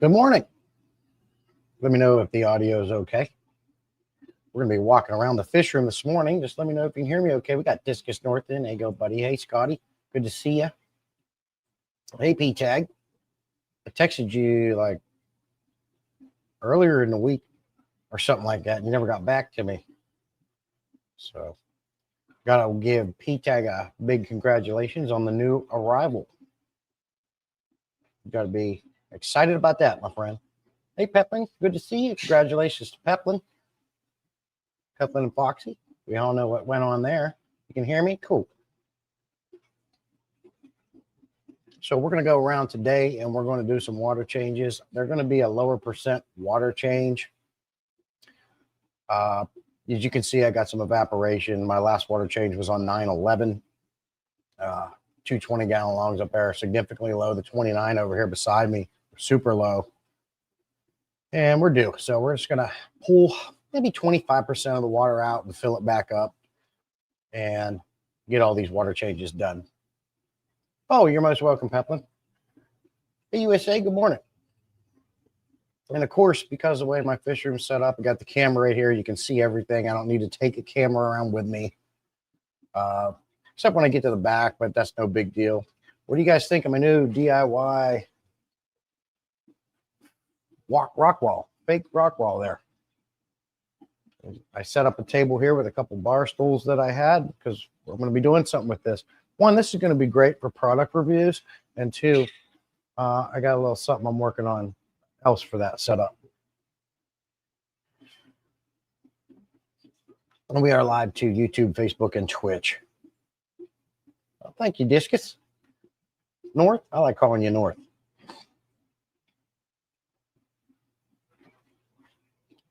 Good morning. Let me know if the audio is okay. We're going to be walking around the fish room this morning. Just let me know if you can hear me okay. We got Discus North in. Hey, go, buddy. Hey, Scotty. Good to see you. Hey, P-Tag. I texted you like earlier in the week or something like that. And you never got back to me. So, got to give P-Tag a big congratulations on the new arrival. You got to be excited about that, my friend. Hey, Peplin, good to see you. Congratulations to Peplin. Peplin and Foxy. We all know what went on there. You can hear me? Cool. So we're going to go around today and we're going to do some water changes. They're going to be a lower percent water change. As you can see, I got some evaporation. My last water change was on 9/11. 220 gallon longs up there, significantly low. The 29 over here beside me, super low. And we're due. So we're just going to pull maybe 25% of the water out and fill it back up and get all these water changes done. Oh, you're most welcome, Peplin. Hey, USA, good morning. And of course, because of the way my fish room's set up, I got the camera right here. You can see everything. I don't need to take a camera around with me. Except when I get to the back, but that's no big deal. What do you guys think of my new DIY rock wall, fake rock wall there? I set up a table here with a couple bar stools that I had because we're going to be doing something with this. One, this is going to be great for product reviews. And two, I got a little something I'm working on else for that setup. And we are live to YouTube, Facebook, and Twitch. Well, thank you, Discus. North, I like calling you North.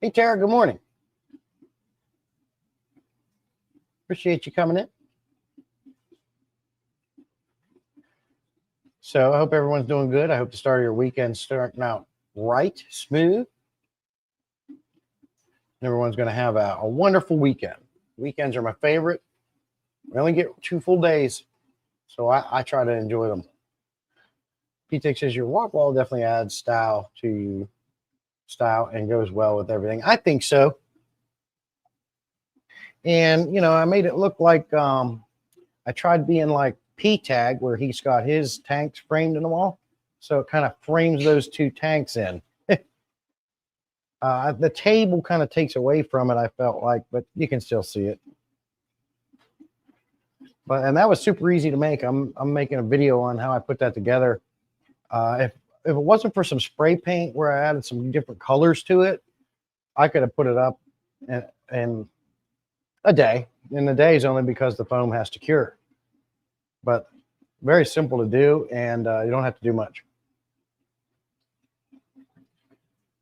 Hey, Tara, good morning. Appreciate you coming in. So I hope everyone's doing good. I hope the start of your weekend starting out right, smooth. Everyone's going to have a wonderful weekend. Weekends are my favorite. We only get 2 full days, so I try to enjoy them. P-Tech says your walk wall definitely adds style to style and goes well with everything. I think so. And, you know, I made it look like I tried being like P-Tag where he's got his tanks framed in the wall. So it kind of frames those 2 tanks in. The table kind of takes away from it, I felt like, but you can still see it. And that was super easy to make. I'm making a video on how I put that together. If it wasn't for some spray paint where I added some different colors to it, I could have put it up in a day. And the day is only because the foam has to cure. But very simple to do, and you don't have to do much.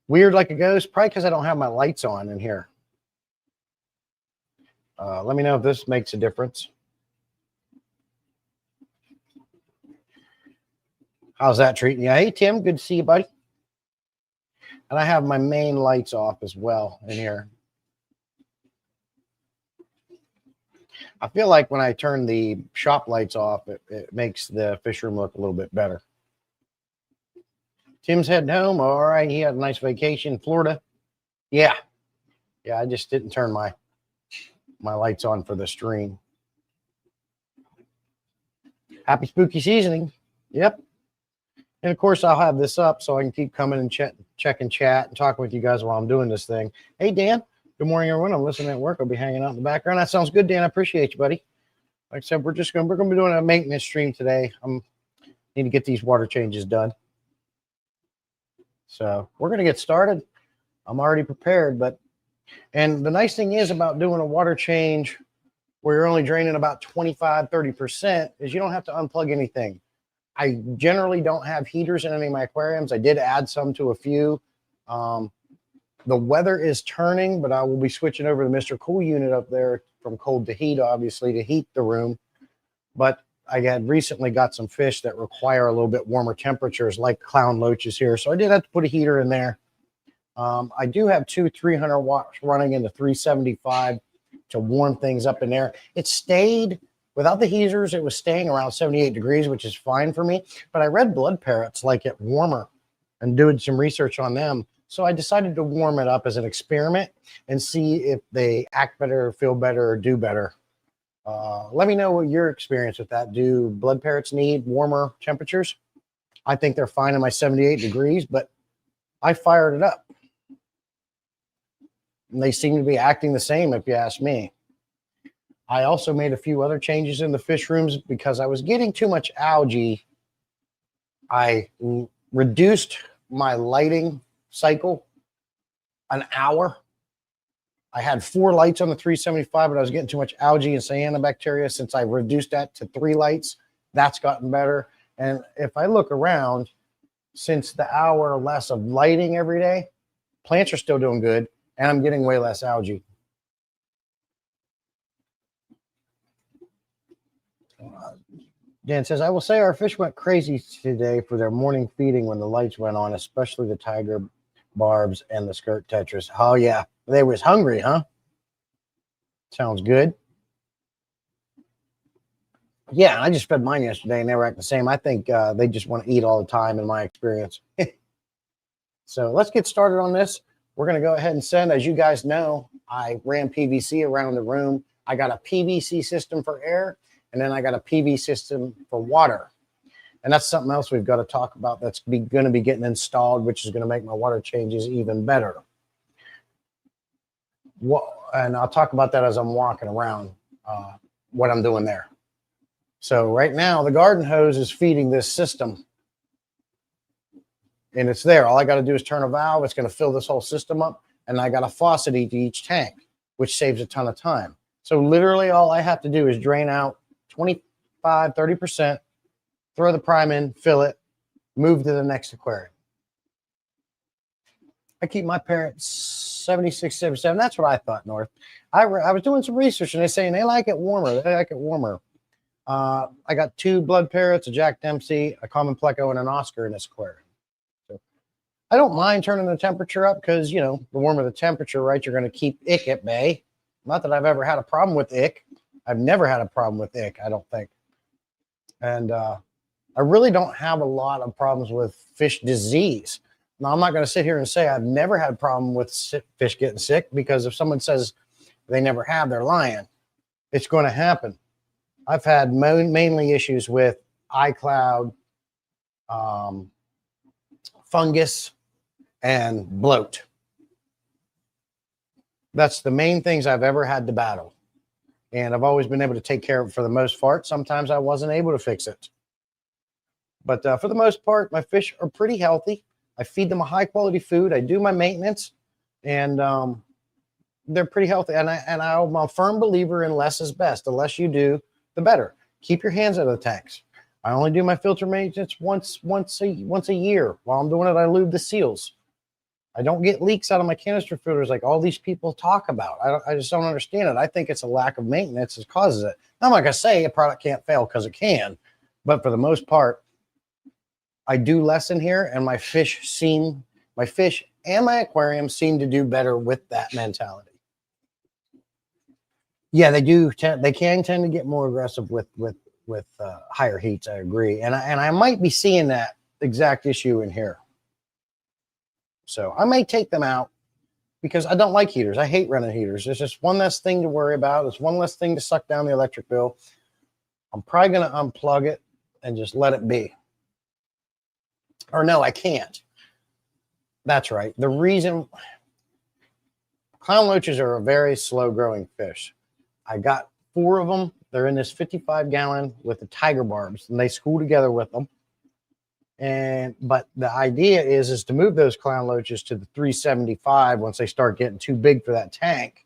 Weird like a ghost, probably because I don't have my lights on in here. Let me know if this makes a difference. How's that treating you? Hey, Tim, good to see you, buddy. And I have my main lights off as well in here. I feel like when I turn the shop lights off, it makes the fish room look a little bit better. Tim's heading home. All right. He had a nice vacation in Florida. Yeah. Yeah, I just didn't turn my lights on for the stream. Happy spooky seasoning. Yep. And of course, I'll have this up so I can keep coming and checking chat and talking with you guys while I'm doing this thing. Hey, Dan. Good morning, everyone. I'm listening at work. I'll be hanging out in the background. That sounds good, Dan. I appreciate you, buddy. Like I said, we're going to be doing a maintenance stream today. Need to get these water changes done. So we're going to get started. I'm already prepared, and the nice thing is about doing a water change where you're only draining about 25-30% is you don't have to unplug anything. I generally don't have heaters in any of my aquariums. I did add some to a few. The weather is turning, but I will be switching over to Mr. Cool unit up there from cold to heat, obviously, to heat the room. But I had recently got some fish that require a little bit warmer temperatures, like clown loaches here. So I did have to put a heater in there. I do have 2 300 watts running into 375 to warm things up in there. It stayed, without the heaters, it was staying around 78 degrees, which is fine for me. But I read blood parrots like it warmer and doing some research on them. So I decided to warm it up as an experiment and see if they act better, feel better, or do better. Let me know what your experience with that. Do blood parrots need warmer temperatures? I think they're fine in my 78 degrees, but I fired it up. And they seem to be acting the same, if you ask me. I also made a few other changes in the fish rooms because I was getting too much algae. I reduced my lighting cycle an hour. I had 4 lights on the 375, but I was getting too much algae and cyanobacteria. Since I reduced that to 3 lights, that's gotten better. And if I look around, since the hour less of lighting every day, plants are still doing good, and I'm getting way less algae. Dan says, I will say our fish went crazy today for their morning feeding when the lights went on, especially the tiger barbs and the skirt tetras. Oh, yeah. They was hungry, huh? Sounds good. Yeah, I just fed mine yesterday, and they were acting the same. I think they just want to eat all the time, in my experience. So let's get started on this. We're going to go ahead and send. As you guys know, I ran PVC around the room. I got a PVC system for air, and then I got a PV system for water. And that's something else we've got to talk about that's going to be getting installed, which is going to make my water changes even better. And I'll talk about that as I'm walking around, what I'm doing there. So right now, the garden hose is feeding this system. And it's there. All I got to do is turn a valve. It's going to fill this whole system up. And I got a faucet to each tank, which saves a ton of time. So literally all I have to do is drain out 25, 30%, throw the prime in, fill it, move to the next aquarium. I keep my parents 76, 77. That's what I thought, North. I was doing some research, and they're saying they like it warmer. They like it warmer. I got 2 blood parrots, a Jack Dempsey, a common pleco, and an Oscar in this aquarium. So I don't mind turning the temperature up because, you know, the warmer the temperature, right, you're going to keep ick at bay. Not that I've ever had a problem with ick. I've never had a problem with ick, I don't think. And I really don't have a lot of problems with fish disease. Now, I'm not going to sit here and say I've never had a problem with fish getting sick, because if someone says they never have, they're lying. It's going to happen. I've had mainly issues with eye cloud, fungus, and bloat. That's the main things I've ever had to battle. And I've always been able to take care of it for the most part. Sometimes I wasn't able to fix it. But for the most part, my fish are pretty healthy. I feed them a high quality food. I do my maintenance, and they're pretty healthy. And I'm a firm believer in less is best. The less you do, the better. Keep your hands out of the tanks. I only do my filter maintenance once a year. While I'm doing it, I lube the seals. I don't get leaks out of my canister filters like all these people talk about. I just don't understand it. I think it's a lack of maintenance that causes it. I'm not going to say a product can't fail, because it can. But for the most part, I do less in here, and my fish and my aquarium seem to do better with that mentality. Yeah, they do. They can tend to get more aggressive with higher heats. I agree, and I might be seeing that exact issue in here. So I may take them out because I don't like heaters. I hate running heaters. It's just one less thing to worry about. It's one less thing to suck down the electric bill. I'm probably going to unplug it and just let it be. Or no, I can't. That's right. The reason, clown loaches are a very slow growing fish. I got 4 of them. They're in this 55-gallon with the tiger barbs, and they school together with them. But the idea is to move those clown loaches to the 375 once they start getting too big for that tank.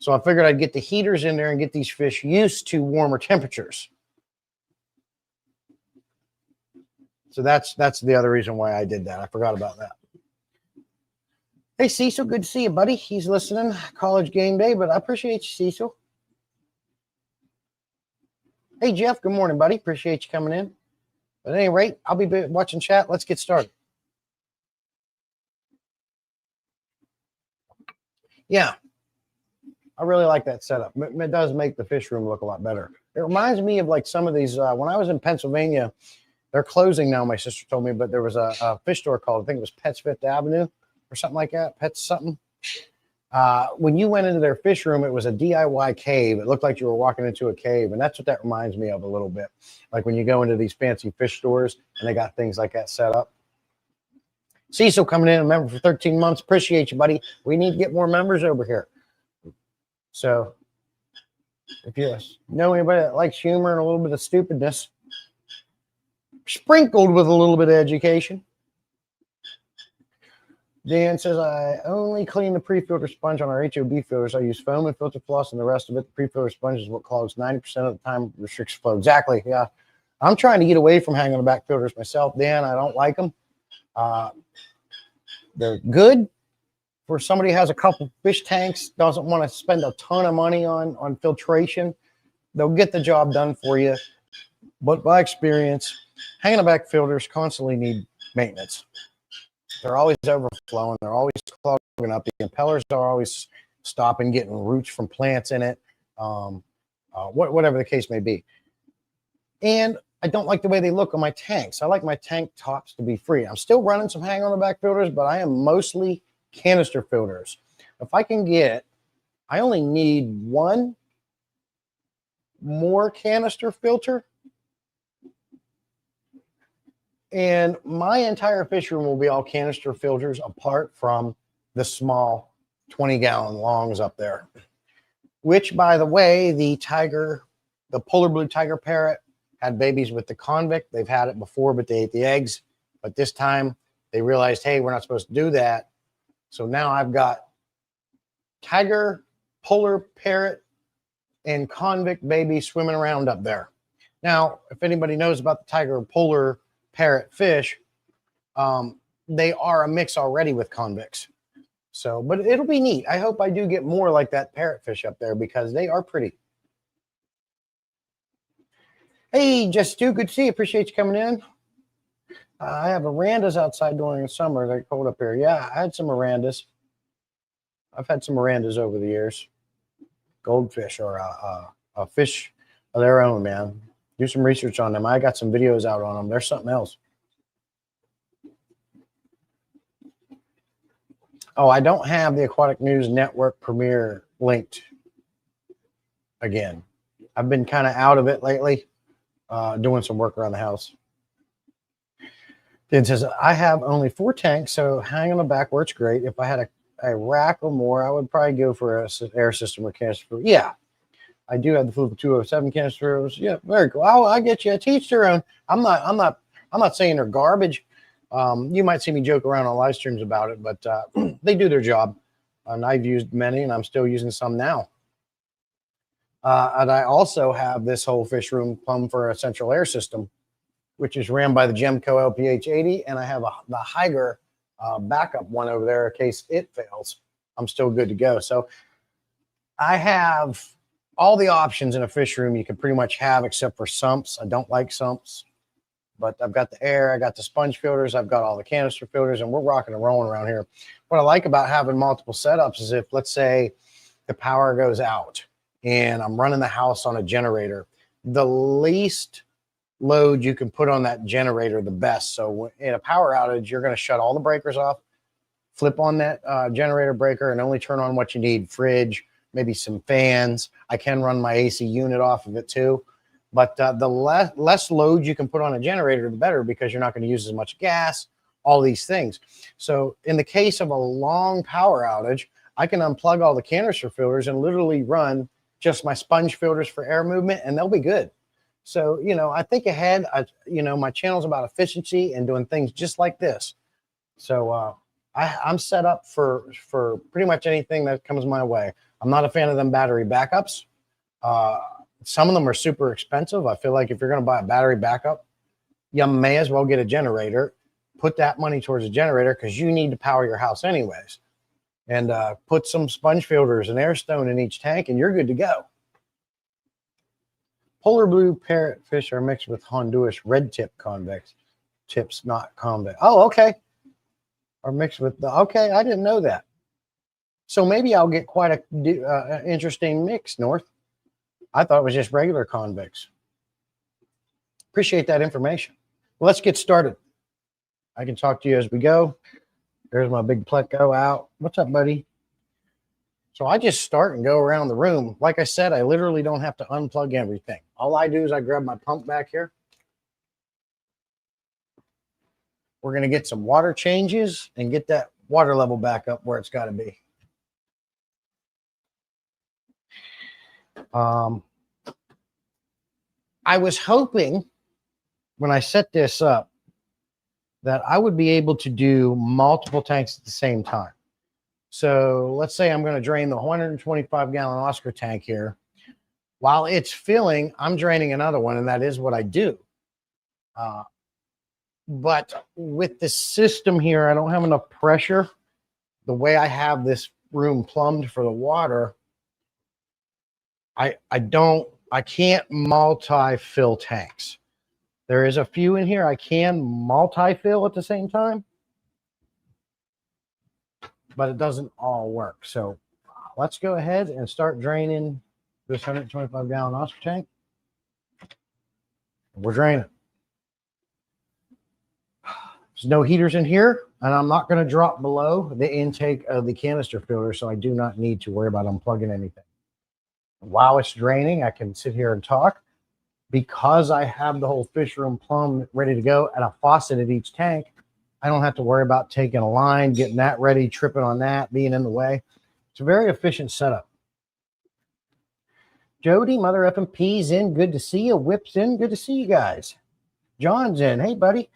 So I figured I'd get the heaters in there and get these fish used to warmer temperatures. So that's the other reason why I did that. I forgot about that. Hey, Cecil, good to see you, buddy. He's listening. College game day, but I appreciate you, Cecil. Hey, Jeff, good morning, buddy. Appreciate you coming in. But at any rate, I'll be watching chat. Let's get started. Yeah, I really like that setup. It does make the fish room look a lot better. It reminds me of like some of these, when I was in Pennsylvania, They're closing now, my sister told me, but there was a fish store called, I think it was Pets Fifth Avenue or something like that. Pets something. When you went into their fish room, it was a DIY cave. It looked like you were walking into a cave. And that's what that reminds me of a little bit. Like when you go into these fancy fish stores and they got things like that set up. Cecil coming in, a member for 13 months. Appreciate you, buddy. We need to get more members over here. So if you know anybody that likes humor and a little bit of stupidness, sprinkled with a little bit of education. Dan says, I only clean the pre-filter sponge on our HOB filters. I use foam and filter floss, and the rest of it, the pre-filter sponge is what clogs 90% of the time, restricts flow. Exactly, yeah. I'm trying to get away from hanging on the back filters myself, Dan. I don't like them. They're good for somebody who has a couple fish tanks, doesn't want to spend a ton of money on filtration. They'll get the job done for you. But by experience, hanging on the back filters constantly need maintenance. They're always overflowing. They're always clogging up. The impellers are always stopping, getting roots from plants in it, whatever the case may be. And I don't like the way they look on my tanks. I like my tank tops to be free. I'm still running some hang on the back filters, but I am mostly canister filters. If I can get, I only need one more canister filter, and my entire fish room will be all canister filters apart from the small 20-gallon longs up there, which, by the way, the polar blue tiger parrot had babies with the convict. They've had it before, but they ate the eggs. But this time they realized, hey, we're not supposed to do that. So now I've got tiger, polar parrot, and convict baby swimming around up there. Now, if anybody knows about the tiger polar parrot fish, they are a mix already with convicts. So, but it'll be neat. I hope I do get more like that parrotfish up there because they are pretty. Hey, Just Stu, good to see you. Appreciate you coming in. I have Mirandas outside during the summer. They're cold up here. Yeah, I had some Mirandas. I've had some Mirandas over the years. Goldfish or a fish of their own, man. Do some research on them. I got some videos out on them. They're something else. Oh, I don't have the Aquatic News Network premiere linked again. I've been kind of out of it lately, doing some work around the house. It says, I have only 4 tanks, so hang on the back works great. If I had a rack or more, I would probably go for an air system or canister. Yeah, I do have the Fluke 207 canisters. Yeah, very cool. I get you. Teach their own. I'm not saying they're garbage. You might see me joke around on live streams about it, but they do their job. And I've used many, and I'm still using some now. And I also have this whole fish room plumbed for a central air system, which is ran by the Gemco LPH80, and I have the Higer backup one over there in case it fails. I'm still good to go. So I have all the options in a fish room you can pretty much have except for sumps. I don't like sumps, but I've got the air, I got the sponge filters, I've got all the canister filters, and we're rocking and rolling around here. What I like about having multiple setups is if, let's say, the power goes out and I'm running the house on a generator, the least load you can put on that generator, the best. So in a power outage, you're going to shut all the breakers off, flip on that generator breaker, and only turn on what you need. Fridge, maybe some fans. I can run my AC unit off of it too. But the less load you can put on a generator, the better, because you're not going to use as much gas, all these things. So in the case of a long power outage, I can unplug all the canister filters and literally run just my sponge filters for air movement, and they'll be good. So, you know, I think ahead. My channel's about efficiency and doing things just like this. So I'm set up for pretty much anything that comes my way. I'm not a fan of them battery backups. Some of them are super expensive. I feel like if you're going to buy a battery backup, you may as well get a generator. Put that money towards a generator because you need to power your house anyways. And put some sponge filters and air stone in each tank, and you're good to go. Polar blue parrotfish are mixed with Honduras red tip convex tips, not convex. Oh, okay. Are mixed with the, okay, I didn't know that. So maybe I'll get quite a interesting mix, North. I thought it was just regular convex. Appreciate that information. let's get started. I can talk to you as we go. There's my big Pleco out. What's up, buddy? So I just start and go around the room. Like I said, I literally don't have to unplug everything. All I do is I grab my pump back here. We're going to get some water changes and get that water level back up where it's got to be. I was hoping when I set this up that I would be able to do multiple tanks at the same time. So let's say I'm going to drain the 125-gallon Oscar tank here. While it's filling, I'm draining another one, and that is what I do. But with the system here, I don't have enough pressure. The way I have this room plumbed for the water, I can't multi-fill tanks. There is a few in here I can multi-fill at the same time, but it doesn't all work. So let's go ahead and start draining this 125-gallon Oscar tank. We're draining. There's no heaters in here, and I'm not going to drop below the intake of the canister filter, so I do not need to worry about unplugging anything. While it's draining, I can sit here and talk. Because I have the whole Fishroom plumb ready to go and a faucet at each tank, I don't have to worry about taking a line, getting that ready, tripping on that, being in the way. It's a very efficient setup. Jody, Mother effing P's in. Good to see you. Whip's in. Good to see you guys. John's in. Hey, buddy.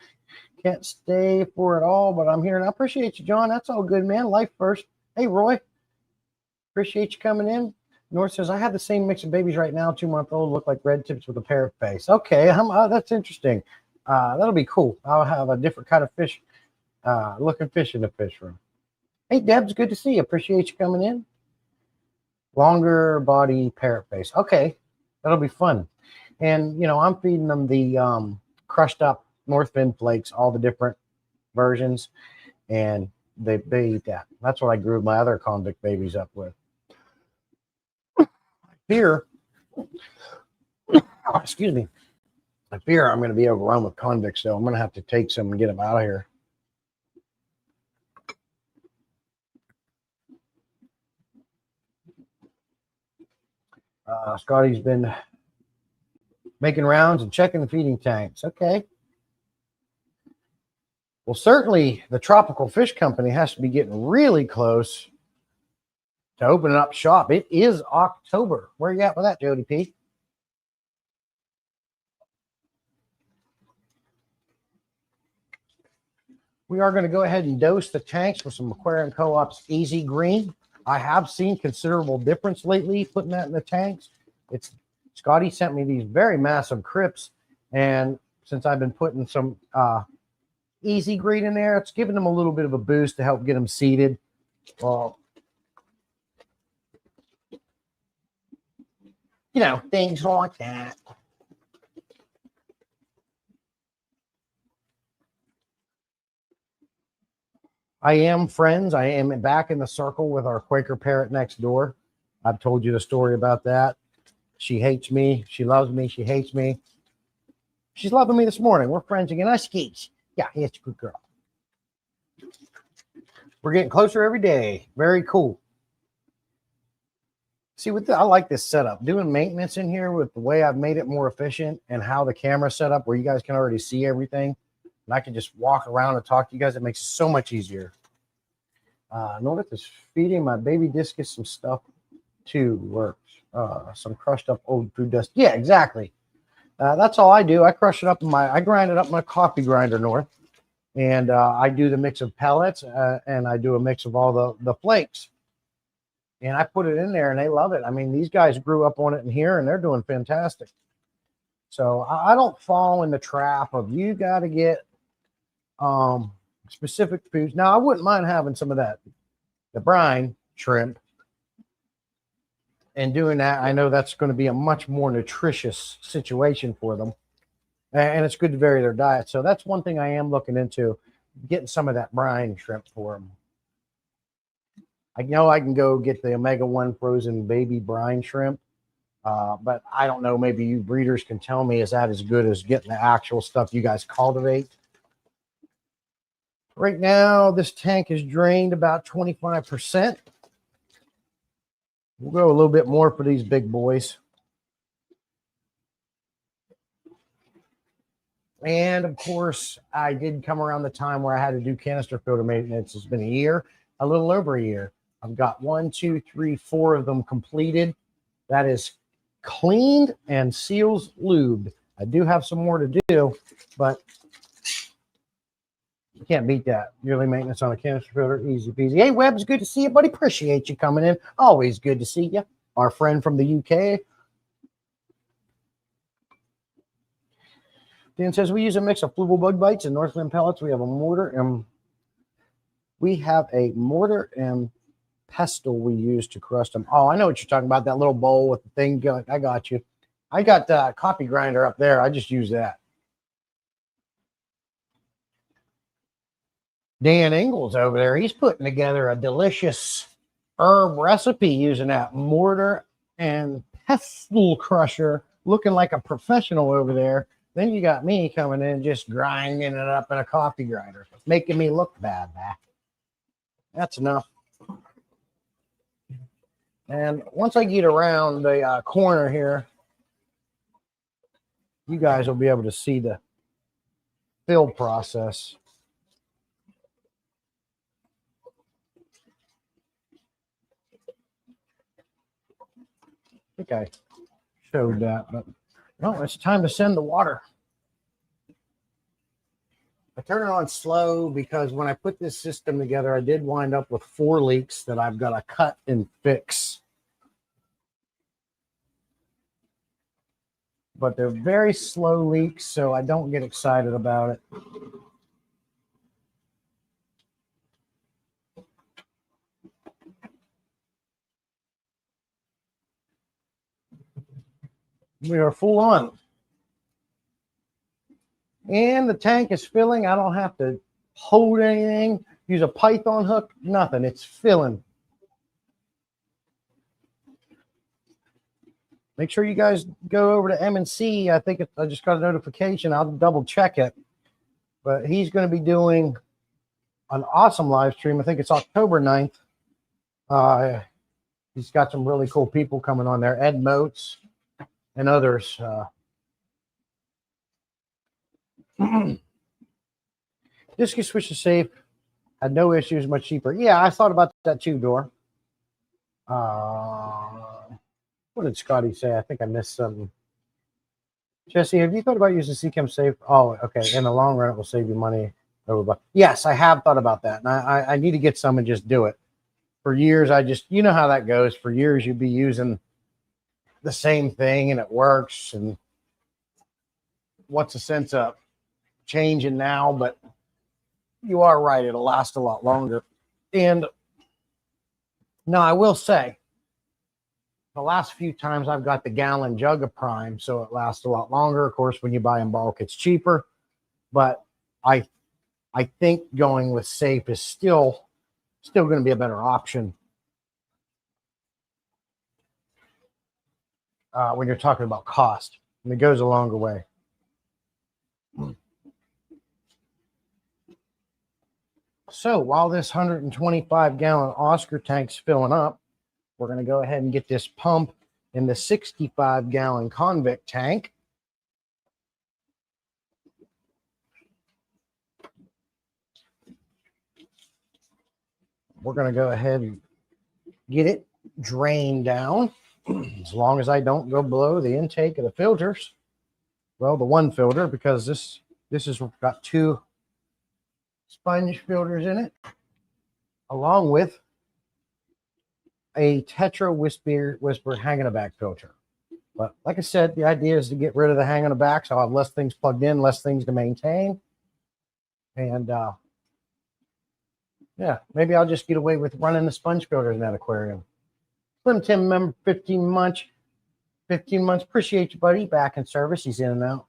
Can't stay for it all, but I'm here. And I appreciate you, John. That's all good, man. Life first. Hey, Roy. Appreciate you coming in. North says, I have the same mix of babies right now. 2-month-old look like red tips with a parrot face. Okay, that's interesting. That'll be cool. I'll have a different kind of fish, looking fish in the fish room. Hey, Debs, good to see you. Appreciate you coming in. Longer body parrot face. Okay, that'll be fun. And, I'm feeding them the crushed up Northwind flakes, all the different versions, and they eat that. That's what I grew my other convict babies up with. Fear, excuse me, I fear I'm going to be overrun with convicts, so I'm going to have to take some and get them out of here. Scotty's been making rounds and checking the feeding tanks. Okay. Well, certainly the Tropical Fish Company has to be getting really close to opening up shop. It is October. Where are you at with that, Jody P? We are going to go ahead and dose the tanks with some Aquarium Co-op's Easy Green. I have seen considerable difference lately putting that in the tanks. Scotty sent me these very massive crypts, and since I've been putting some Easy Green in there, it's giving them a little bit of a boost to help get them seated. Well, things like that. I am friends. I am back in the circle with our Quaker parrot next door. I've told you the story about that. She hates me. She loves me. She hates me. She's loving me this morning. We're friends again. I skeets. Yeah, it's a good girl. We're getting closer every day. Very cool. See, I like this setup. Doing maintenance in here with the way I've made it more efficient and how the camera set up where you guys can already see everything. And I can just walk around and talk to you guys. It makes it so much easier. North is feeding my baby discus some stuff too. Works. Some crushed up old food dust. Yeah, exactly. That's all I do. I crush it up I grind it up in my coffee grinder, North. And I do the mix of pellets and I do a mix of all the flakes. And I put it in there and they love it. I mean, these guys grew up on it in here and they're doing fantastic. So I don't fall in the trap of you got to get specific foods. Now, I wouldn't mind having some of that, the brine shrimp, and doing that. I know that's going to be a much more nutritious situation for them. And it's good to vary their diet. So that's one thing I am looking into, getting some of that brine shrimp for them. I know I can go get the omega-1 frozen baby brine shrimp. But I don't know, maybe you breeders can tell me, is that as good as getting the actual stuff you guys cultivate? Right now, this tank is drained about 25%. We'll go a little bit more for these big boys. And of course, I did come around the time where I had to do canister filter maintenance. It's been a year, a little over a year. I've got 1, 2, 3, 4 of them completed. That is cleaned and seals lubed. I do have some more to do, but you can't beat that. Yearly maintenance on a canister filter, easy peasy. Hey, Webb, it's good to see you, buddy. Appreciate you coming in. Always good to see you. Our friend from the UK. Dan says we use a mix of fluval bug bites and Northland pellets. We have a mortar and pestle we use to crust them. Oh, I know what you're talking about. That little bowl with the thing going. I got you. I got the coffee grinder up there. I just use that. Dan Ingles over there, he's putting together a delicious herb recipe using that mortar and pestle crusher, looking like a professional over there. Then you got me coming in just grinding it up in a coffee grinder, making me look bad, man. That's enough. And once I get around the corner here, you guys will be able to see the fill process. I think I showed that, but no, it's time to send the water. I turn it on slow because when I put this system together, I did wind up with 4 leaks that I've got to cut and fix. But they're very slow leaks, so I don't get excited about it. We are full on. And the tank is filling. I don't have to hold anything, use a Python hook, nothing. It's filling. Make sure you guys go over to M&C. I think I just got a notification. I'll double check it. But he's going to be doing an awesome live stream. I think it's October 9th. He's got some really cool people coming on there. Ed Moats and others. Discus switch is safe. Had no issues, much cheaper. Yeah, I thought about that too, Dor. What did Scotty say? I think I missed something. Jesse, have you thought about using CChem Safe? Oh, okay. In the long run, it will save you money. Yes, I have thought about that. And I need to get some and just do it. For years, you know how that goes. For years, you'd be using the same thing and it works. And what's the sense of changing now? But you are right. It'll last a lot longer. And now I will say, the last few times I've got the gallon jug of Prime, so it lasts a lot longer. Of course, when you buy in bulk, it's cheaper. But I think going with Safe is still going to be a better option when you're talking about cost. And it goes a longer way. So while this 125-gallon Oscar tank's filling up, we're going to go ahead and get this pump in the 65-gallon convict tank. We're going to go ahead and get it drained down, as long as I don't go below the intake of the filters. Well, the one filter, because this has got 2 sponge filters in it, along with a Tetra Whisper hang in the back filter. But like I said, the idea is to get rid of the hang on the back, so I'll have less things plugged in, less things to maintain. And yeah, maybe I'll just get away with running the sponge filters in that aquarium. Slim Tim member, 15 months. 15 months. Appreciate you, buddy. Back in service. He's in and out.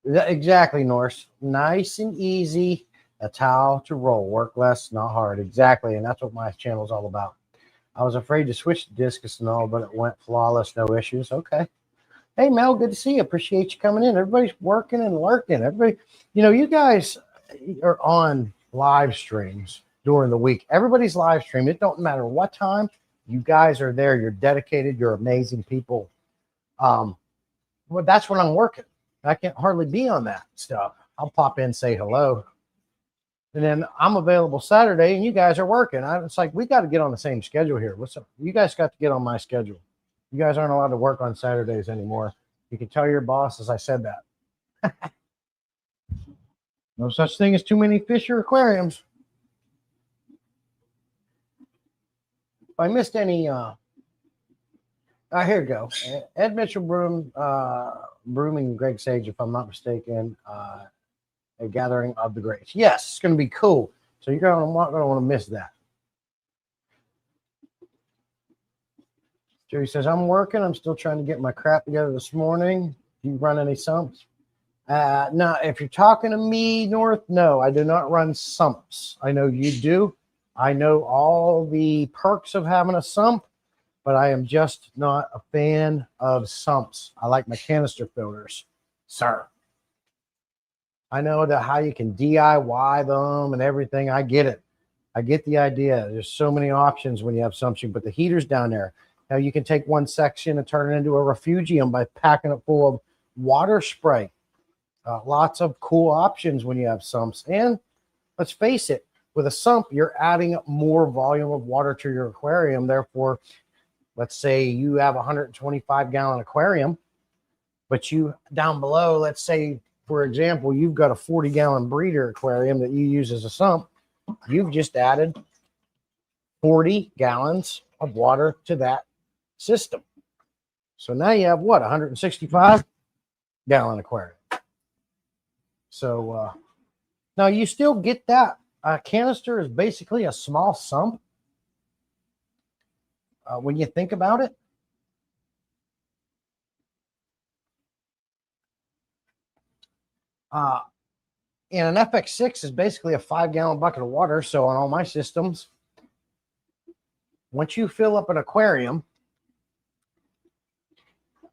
Exactly, Norse. Nice and easy. That's how to roll. Work less, not hard. Exactly. And that's what my channel is all about. I was afraid to switch to discus and all, but it went flawless, no issues. Okay. Hey, Mel, good to see you. Appreciate you coming in. Everybody's working and lurking. Everybody, you guys are on live streams during the week. Everybody's live stream. It don't matter what time. You guys are there. You're dedicated. You're amazing people. Well, that's when I'm working. I can't hardly be on that stuff. I'll pop in, say hello. And then I'm available Saturday and you guys are working. It's like, we got to get on the same schedule here. What's up? You guys got to get on my schedule. You guys aren't allowed to work on Saturdays anymore. You can tell your bosses I said that. No such thing as too many fish or aquariums. If I missed any, here we go. Ed Mitchell Brooming Greg Sage, if I'm not mistaken, a gathering of the greats. Yes, it's going to be cool. So you're not going to want to miss that. Jerry says, I'm working. I'm still trying to get my crap together this morning. Do you run any sumps? No, if you're talking to me, North, no, I do not run sumps. I know you do. I know all the perks of having a sump, but I am just not a fan of sumps. I like my canister filters, sir. I know that how you can DIY them and everything. I get it. I get the idea. There's so many options when you have sumps. You put the heaters down there. Now you can take one section and turn it into a refugium by packing it full of water spray. Lots of cool options when you have sumps. And let's face it, with a sump, you're adding more volume of water to your aquarium. Therefore, let's say you have a 125-gallon aquarium, but you down below, let's say, for example, you've got a 40-gallon breeder aquarium that you use as a sump. You've just added 40 gallons of water to that system. So now you have what, 165-gallon aquarium. So now you still get that. A canister is basically a small sump when you think about it. And an FX6 is basically a 5-gallon bucket of water. So on all my systems, once you fill up an aquarium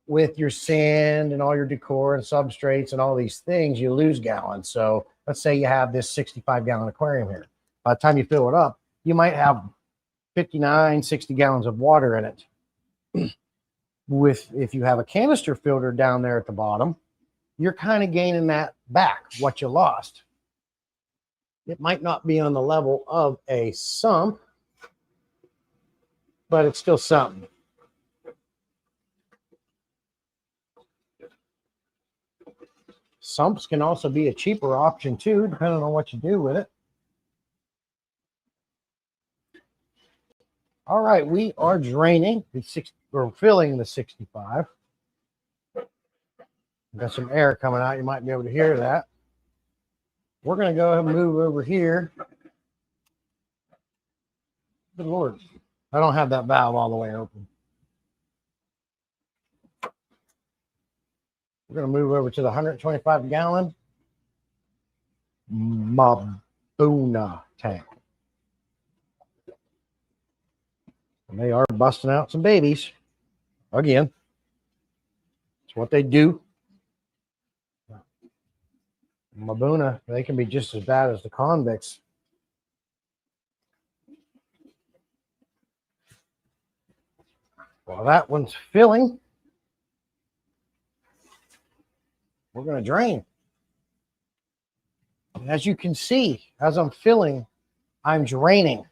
with your sand and all your decor and substrates and all these things, you lose gallons. So let's say you have this 65-gallon aquarium here. By the time you fill it up, you might have 59, 60 gallons of water in it. If you have a canister filter down there at the bottom, you're kind of gaining that back, what you lost. It might not be on the level of a sump, but it's still something. Sumps can also be a cheaper option too, depending on what you do with it. All right, we are draining the 60, or filling the 65. Got some air coming out. You might be able to hear that. We're going to go ahead and move over here. Good Lord. I don't have that valve all the way open. We're going to move over to the 125-gallon Mabuna tank. And they are busting out some babies. Again, it's what they do. Mabuna, they can be just as bad as the convicts. While that one's filling, we're going to drain. And as you can see, as I'm filling, I'm draining.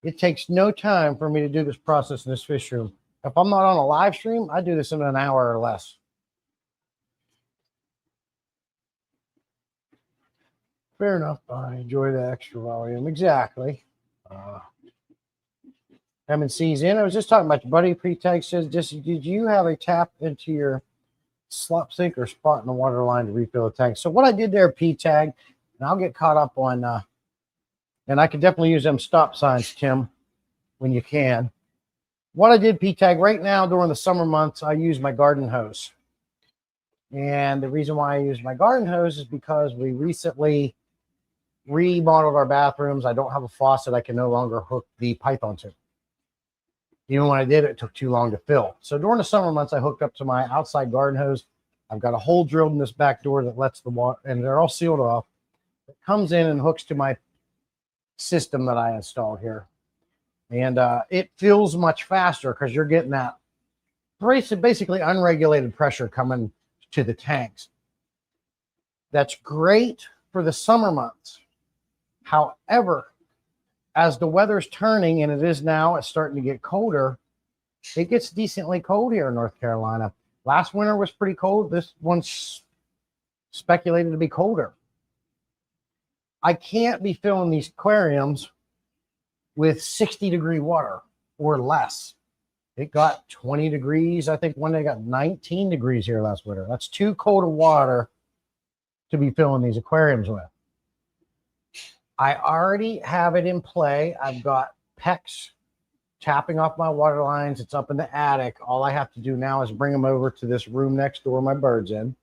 It takes no time for me to do this process in this fish room. If I'm not on a live stream, I do this in an hour or less. Fair enough. I enjoy the extra volume. Exactly. M&C's in. I was just talking about your buddy. Pre-tag says, did you have a tap into your slop sink or spot in the water line to refill the tank? So what I did there, P-tag, and I'll get caught up on, and I could definitely use them stop signs, Tim, when you can. What I did, P-tag, right now during the summer months, I use my garden hose. And the reason why I use my garden hose is because we recently remodeled our bathrooms. I don't have a faucet I can no longer hook the pipe onto. Even when I did, it took too long to fill. So during the summer months, I hooked up to my outside garden hose. I've got a hole drilled in this back door that lets the water, and they're all sealed off. It comes in and hooks to my system that I installed here. And it fills much faster because you're getting that basically unregulated pressure coming to the tanks. That's great for the summer months. However, as the weather's turning, and it is now, it's starting to get colder. It gets decently cold here in North Carolina. Last winter was pretty cold. This one's speculated to be colder. I can't be filling these aquariums with 60-degree water or less. It got 20 degrees. I think one day got 19 degrees here last winter. That's too cold of water to be filling these aquariums with. I already have it in play. I've got PEX tapping off my water lines. It's up in the attic. All I have to do now is bring them over to this room next door my bird's in.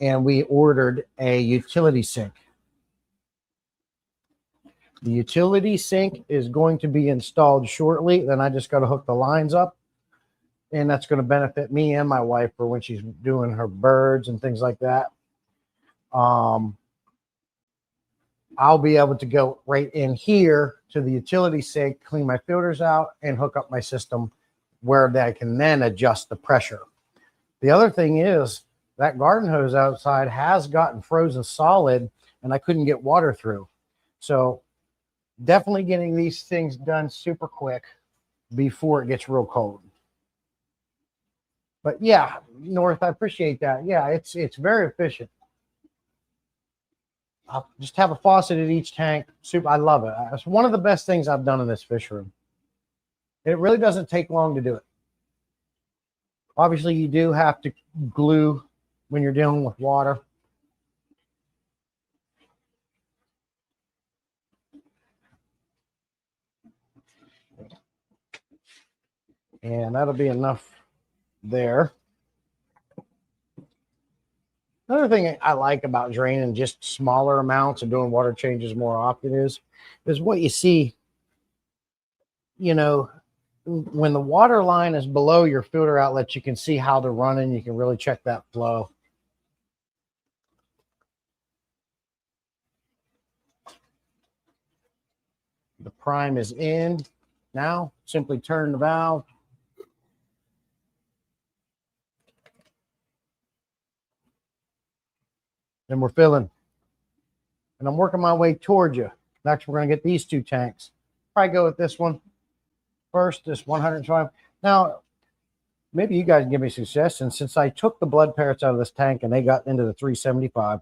And we ordered a utility sink. The utility sink is going to be installed shortly. Then I just got to hook the lines up. And that's going to benefit me and my wife for when she's doing her birds and things like that. I'll be able to go right in here to the utility sink, clean my filters out, and hook up my system where I can then adjust the pressure. The other thing is that garden hose outside has gotten frozen solid, and I couldn't get water through. So definitely getting these things done super quick before it gets real cold. But yeah, North, I appreciate that. Yeah, it's very efficient. I'll just have a faucet at each tank. Super, I love it. It's one of the best things I've done in this fish room. It really doesn't take long to do it. Obviously, you do have to glue when you're dealing with water. And that'll be enough there. Another thing I like about draining just smaller amounts and doing water changes more often is what you see, you know, when the water line is below your filter outlet, you can see how they're running. You can really check that flow. The prime is in. Now, simply turn the valve. And we're filling. And I'm working my way towards you. Next, we're going to get these two tanks. Probably go with this one first, this 105. Now, maybe you guys can give me suggestions. Since I took the blood parrots out of this tank and they got into the 375,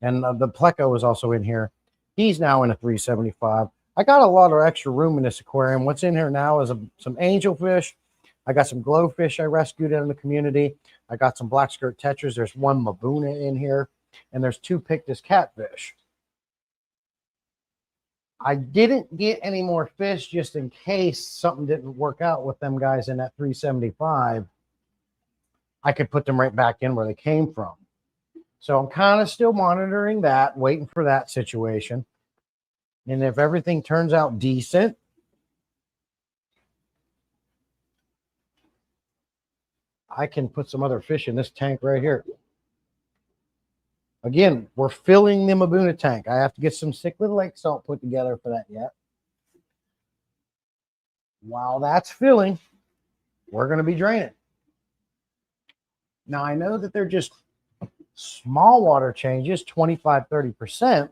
and the pleco was also in here. He's now in a 375. I got a lot of extra room in this aquarium. What's in here now is some angelfish. I got some glowfish I rescued in the community. I got some black skirt tetras. There's one mabuna in here. And there's two pictus catfish. I didn't get any more fish just in case something didn't work out with them guys in that 375. I could put them right back in where they came from. So I'm kind of still monitoring that, waiting for that situation. And if everything turns out decent, I can put some other fish in this tank right here. Again, we're filling the mabuna tank. I have to get some cichlid lake salt put together for that yet. While that's filling, we're going to be draining. Now, I know that they're just small water changes, 25, 30%,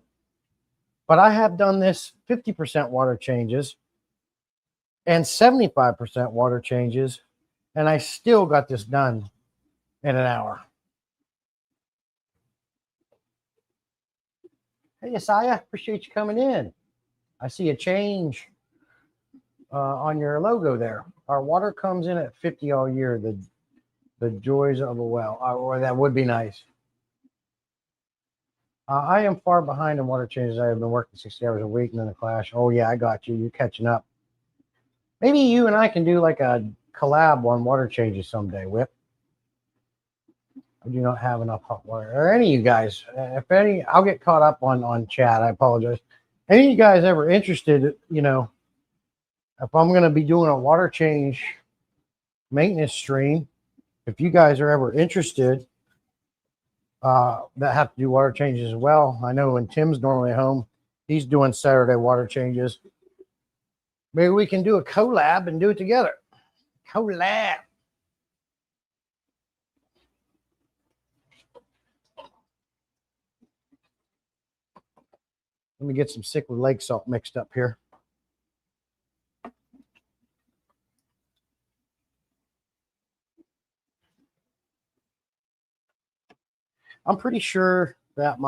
but I have done this 50% water changes and 75% water changes, and I still got this done in an hour. Hey, Isaiah, appreciate you coming in. I see a change on your logo there. Our water comes in at 50 all year. The joys of a well, or that would be nice. I am far behind in water changes. I have been working 60 hours a week and then a clash. Oh yeah, I got you. You're catching up. Maybe you and I can do like a collab on water changes someday, Whip. I do not have enough hot water. Or any of you guys, if any, I'll get caught up on chat. I apologize. Any of you guys ever interested, you know, if I'm going to be doing a water change maintenance stream, if you guys are ever interested, that have to do water changes as well. I know when Tim's normally home, he's doing Saturday water changes. Maybe we can do a collab and do it together. Collab. Let me get some Cichlid lake salt mixed up here. I'm pretty sure that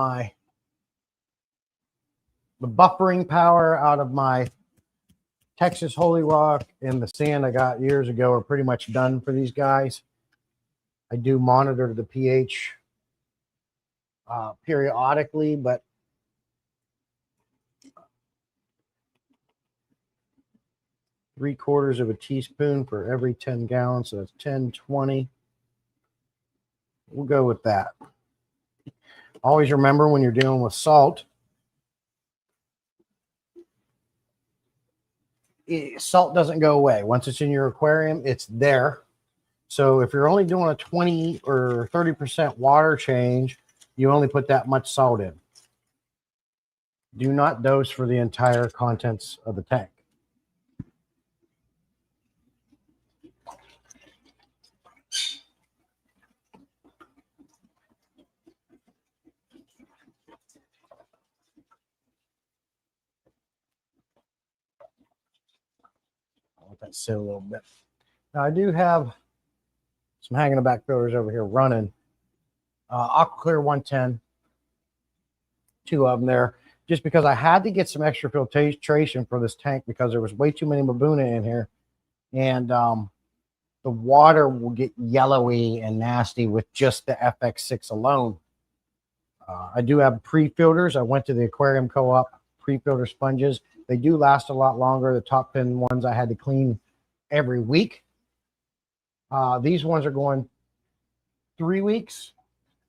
the buffering power out of my Texas Holy Rock and the sand I got years ago are pretty much done for these guys. I do monitor the pH periodically, but three-quarters of a teaspoon for every 10 gallons. So that's 10, 20. We'll go with that. Always remember when you're dealing with salt, salt doesn't go away. Once it's in your aquarium, it's there. So if you're only doing a 20 or 30% water change, you only put that much salt in. Do not dose for the entire contents of the tank. I'll let that sit a little bit. Now I do have some hanging back filters over here running. AquaClear 110, two of them there, just because I had to get some extra filtration for this tank because there was way too many Mbuna in here, and the water will get yellowy and nasty with just the FX6 alone. I do have pre-filters. I went to the Aquarium Co-op pre-filter sponges. They do last a lot longer. The top pin ones I had to clean every week. These ones are going 3 weeks,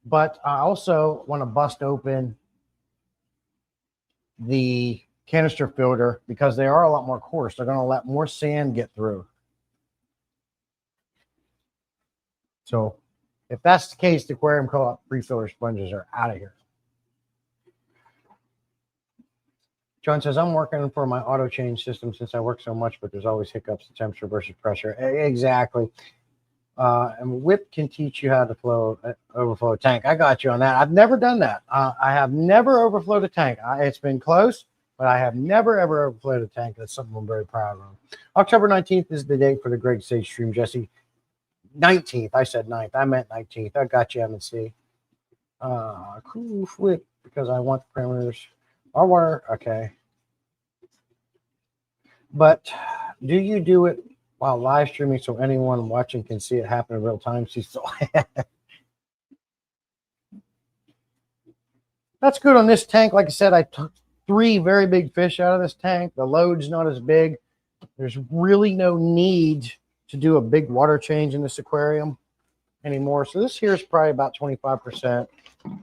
but I also want to bust open the canister filter because they are a lot more coarse. They're going to let more sand get through. So if that's the case, the Aquarium Co-op pre-filter sponges are out of here. John says, I'm working for my auto change system since I work so much, but there's always hiccups in temperature versus pressure. Exactly. And whip can teach you how to overflow a tank. I got you on that. I've never done that. I have never overflowed a tank. It's been close, but I have never, ever overflowed a tank. That's something I'm very proud of. October 19th is the date for the Greg Sage stream, Jesse. 19th. I said 9th. I meant 19th. I got you, M&C. Cool whip, because I want the parameters. Our water. Okay. But do you do it while live streaming so anyone watching can see it happen in real time? That's good on this tank. Like I said, I took 3 very big fish out of this tank. The load's not as big. There's really no need to do a big water change in this aquarium anymore. So this here is probably about 25%.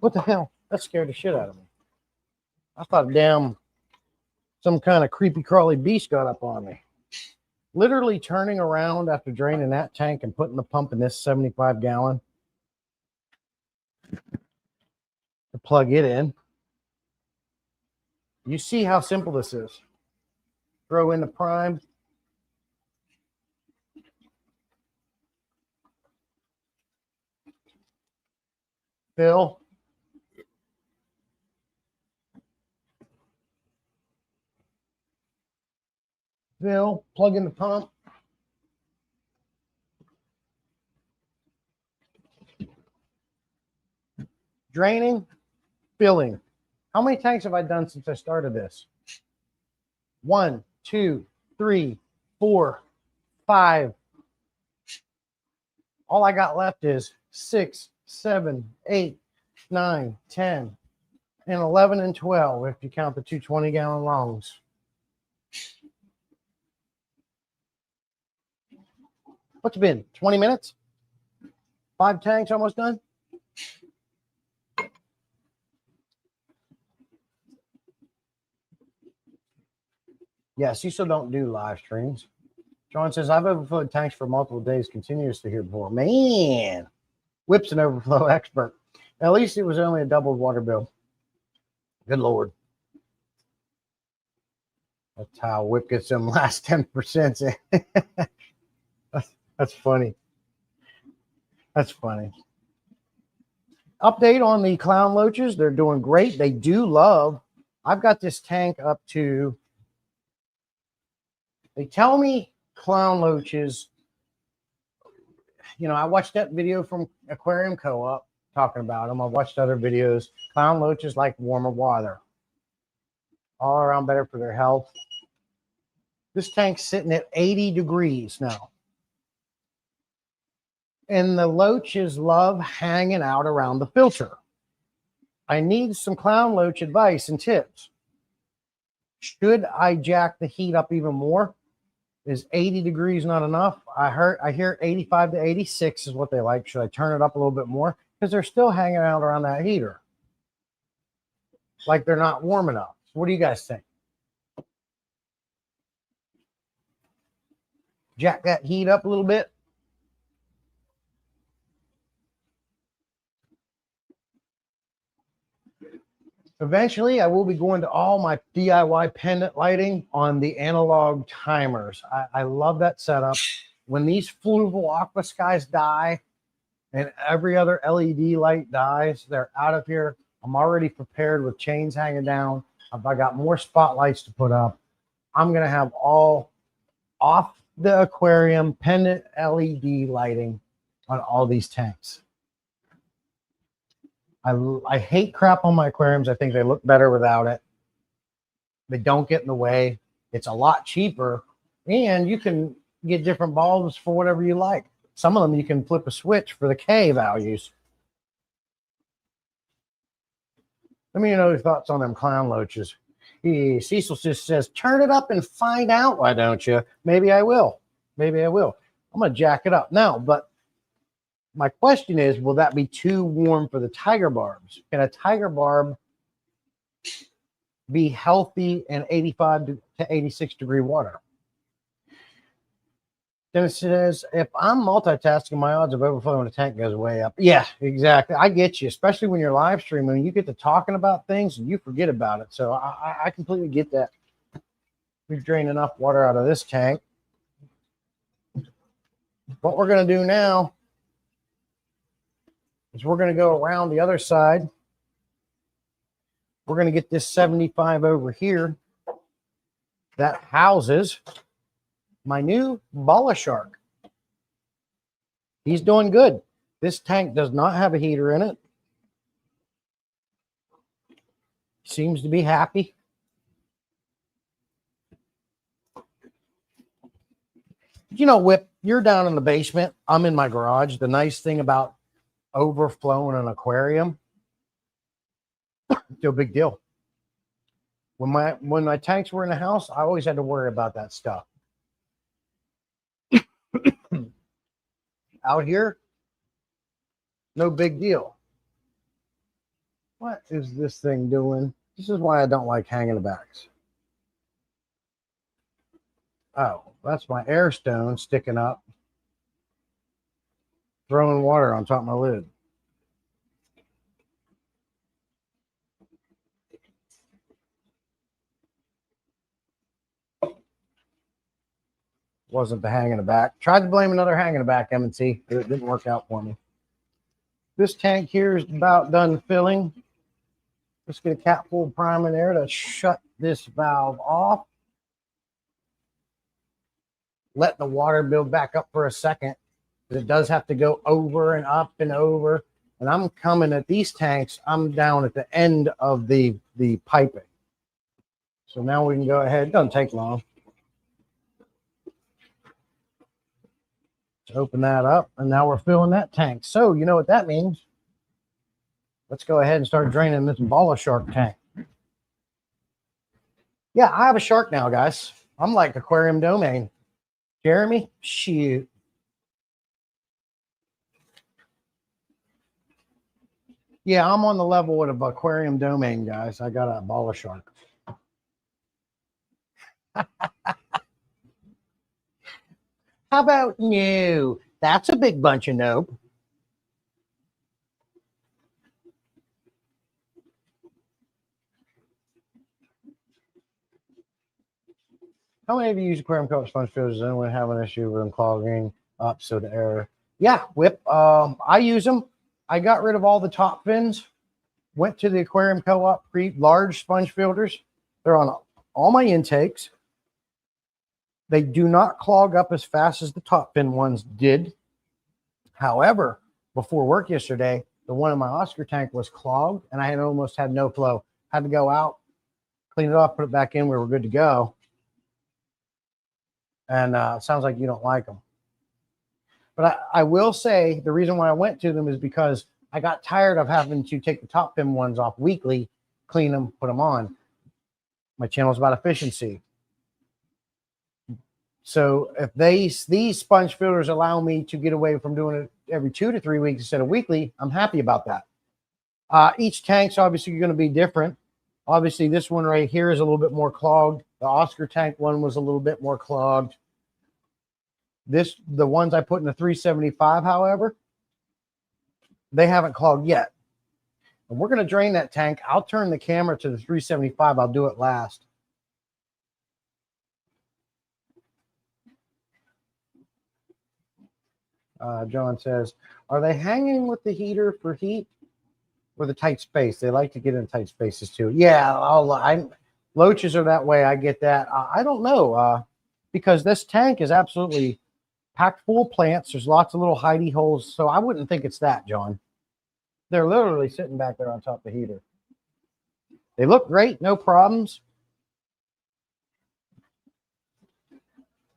What the hell? That scared the shit out of me. I thought, damn, some kind of creepy crawly beast got up on me. Literally turning around after draining that tank and putting the pump in this 75 gallon to plug it in. You see how simple this is. Throw in the prime. Fill. Fill. Plug in the pump. Draining. Filling. How many tanks have I done since I started this? 1, 2, 3, 4, 5. All I got left is 6, 7, 8, 9, 10, and 11 and 12 if you count the 2 20-gallon longs. What's it been? 20 minutes? 5 tanks almost done? Yeah, Cecil don't do live streams. John says, I've overflowed tanks for multiple days continuously here before. Man, Whip's an overflow expert. At least it was only a doubled water bill. Good Lord. That's how Whip gets them last 10%. That's funny. That's funny. Update on the clown loaches. They're doing great. They do love. I've got this tank up to, they tell me clown loaches, you know, I watched that video from Aquarium Co-op talking about them. I watched other videos. Clown loaches like warmer water. All around better for their health. This tank's sitting at 80 degrees now. And the loaches love hanging out around the filter. I need some clown loach advice and tips. Should I jack the heat up even more? Is 80 degrees not enough? I hear 85 to 86 is what they like. Should I turn it up a little bit more? Because they're still hanging out around that heater. Like they're not warm enough. So what do you guys think? Jack that heat up a little bit. Eventually, I will be going to all my DIY pendant lighting on the analog timers. I love that setup. When these fluval aqua skies die and every other LED light dies, they're out of here. I'm already prepared with chains hanging down. I got more spotlights to put up. I'm going to have all off the aquarium pendant LED lighting on all these tanks. I hate crap on my aquariums. I think they look better without it. They don't get in the way. It's a lot cheaper, and you can get different bulbs for whatever you like. Some of them you can flip a switch for the K values. Let me know your thoughts on them clown loaches. Cecil just says, turn it up and find out. Why don't you? Maybe I will. Maybe I will. I'm going to jack it up now, but my question is, will that be too warm for the tiger barbs? Can a tiger barb be healthy in 85 to 86 degree water? Then it says, if I'm multitasking, my odds of overflowing the tank goes way up. Yeah, exactly. I get you, especially when you're live streaming. You get to talking about things and you forget about it. So I completely get that. We've drained enough water out of this tank. What we're going to do now is we're going to go around the other side. We're going to get this 75 over here that houses my new Bala Shark. He's doing good. This tank does not have a heater in it. Seems to be happy. You know, Whip, you're down in the basement. I'm in my garage. The nice thing about overflowing an aquarium, no big deal. When my tanks were in the house, I always had to worry about that stuff. Out here, no big deal. What is this thing doing? This is why I don't like hanging the backs. Oh, that's my air stone sticking up, throwing water on top of my lid. Wasn't the hang in the back. Tried to blame another hang in the back, M&C, but it didn't work out for me. This tank here is about done filling. Let's get a cap full of prime in there to shut this valve off. Let the water build back up for a second. It does have to go over and up and over. And I'm coming at these tanks. I'm down at the end of the piping. So now we can go ahead. It doesn't take long. Let's open that up. And now we're filling that tank. So you know what that means. Let's go ahead and start draining this Bala Shark tank. Yeah, I have a shark now, guys. I'm like Aquarium Domain. Jeremy, shoot. Yeah, I'm on the level of Aquarium Domain, guys. I got a Bala Shark. How about no? That's a big bunch of nope. How many of you use aquarium cup sponge filters? Does anyone have an issue with them clogging up so the air? Yeah, Whip. I use them. I got rid of all the top fins. Went to the aquarium co-op large sponge filters. They're on all my intakes. They do not clog up as fast as the top fin ones did. However, before work yesterday, the one in my Oscar tank was clogged and I had almost had no flow. Had to go out, clean it off, put it back in. We were good to go. And it sounds like you don't like them. But I will say the reason why I went to them is because I got tired of having to take the top fin ones off weekly, clean them, put them on. My channel is about efficiency. So if these sponge filters allow me to get away from doing it every 2 to 3 weeks instead of weekly, I'm happy about that. Each tank's obviously going to be different. Obviously, this one right here is a little bit more clogged. The Oscar tank one was a little bit more clogged. The ones I put in the 375, however, they haven't clogged yet. And we're going to drain that tank. I'll turn the camera to the 375. I'll do it last. John says, are they hanging with the heater for heat or the tight space? They like to get in tight spaces too. Yeah, loaches are that way. I get that. I don't know because this tank is absolutely packed full of plants. There's lots of little hidey holes. So I wouldn't think it's that, John. They're literally sitting back there on top of the heater. They look great. No problems.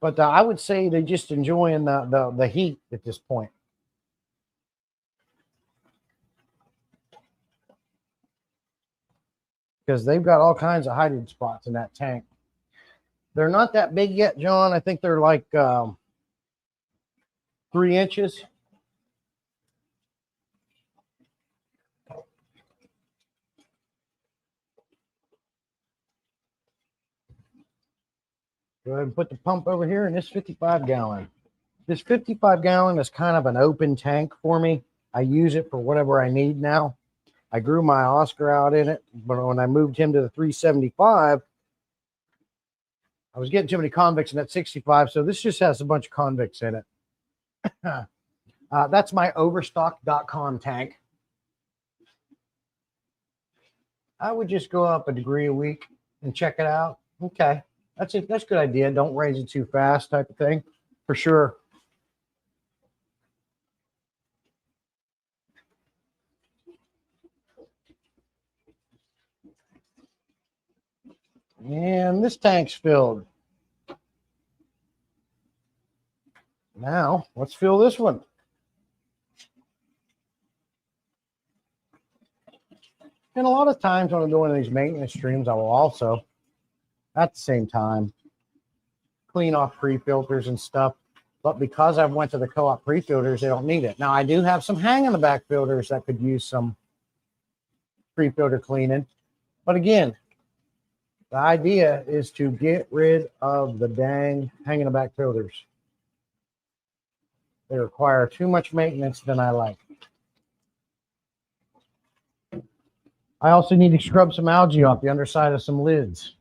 But I would say they're just enjoying the heat at this point. Because they've got all kinds of hiding spots in that tank. They're not that big yet, John. I think they're like 3 inches. Go ahead and put the pump over here in this 55 gallon. This 55 gallon is kind of an open tank for me. I use it for whatever I need now. I grew my Oscar out in it, but when I moved him to the 375, I was getting too many convicts in that 65, so this just has a bunch of convicts in it. That's my overstock.com tank. I would just go up a degree a week and check it out. Okay. That's a good idea. Don't raise it too fast type of thing, for sure. And this tank's filled. Now, let's fill this one. And a lot of times when I'm doing these maintenance streams, I will also, at the same time, clean off pre-filters and stuff. But because I went to the co-op pre-filters, they don't need it. Now, I do have some hang in the back filters that could use some pre-filter cleaning. But again, the idea is to get rid of the dang hang in the back filters. They require too much maintenance than I like. I also need to scrub some algae off the underside of some lids.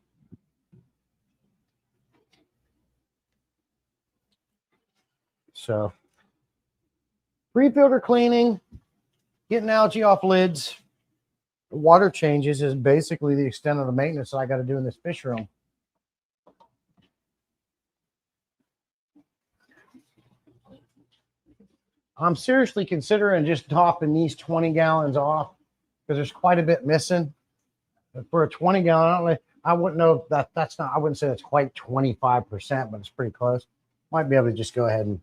So, pre-filter cleaning, getting algae off lids, water changes is basically the extent of the maintenance that I got to do in this fish room. I'm seriously considering just topping these 20 gallons off because there's quite a bit missing. But for a 20 gallon, I wouldn't know if that's not, I wouldn't say that's quite 25%, but it's pretty close. Might be able to just go ahead and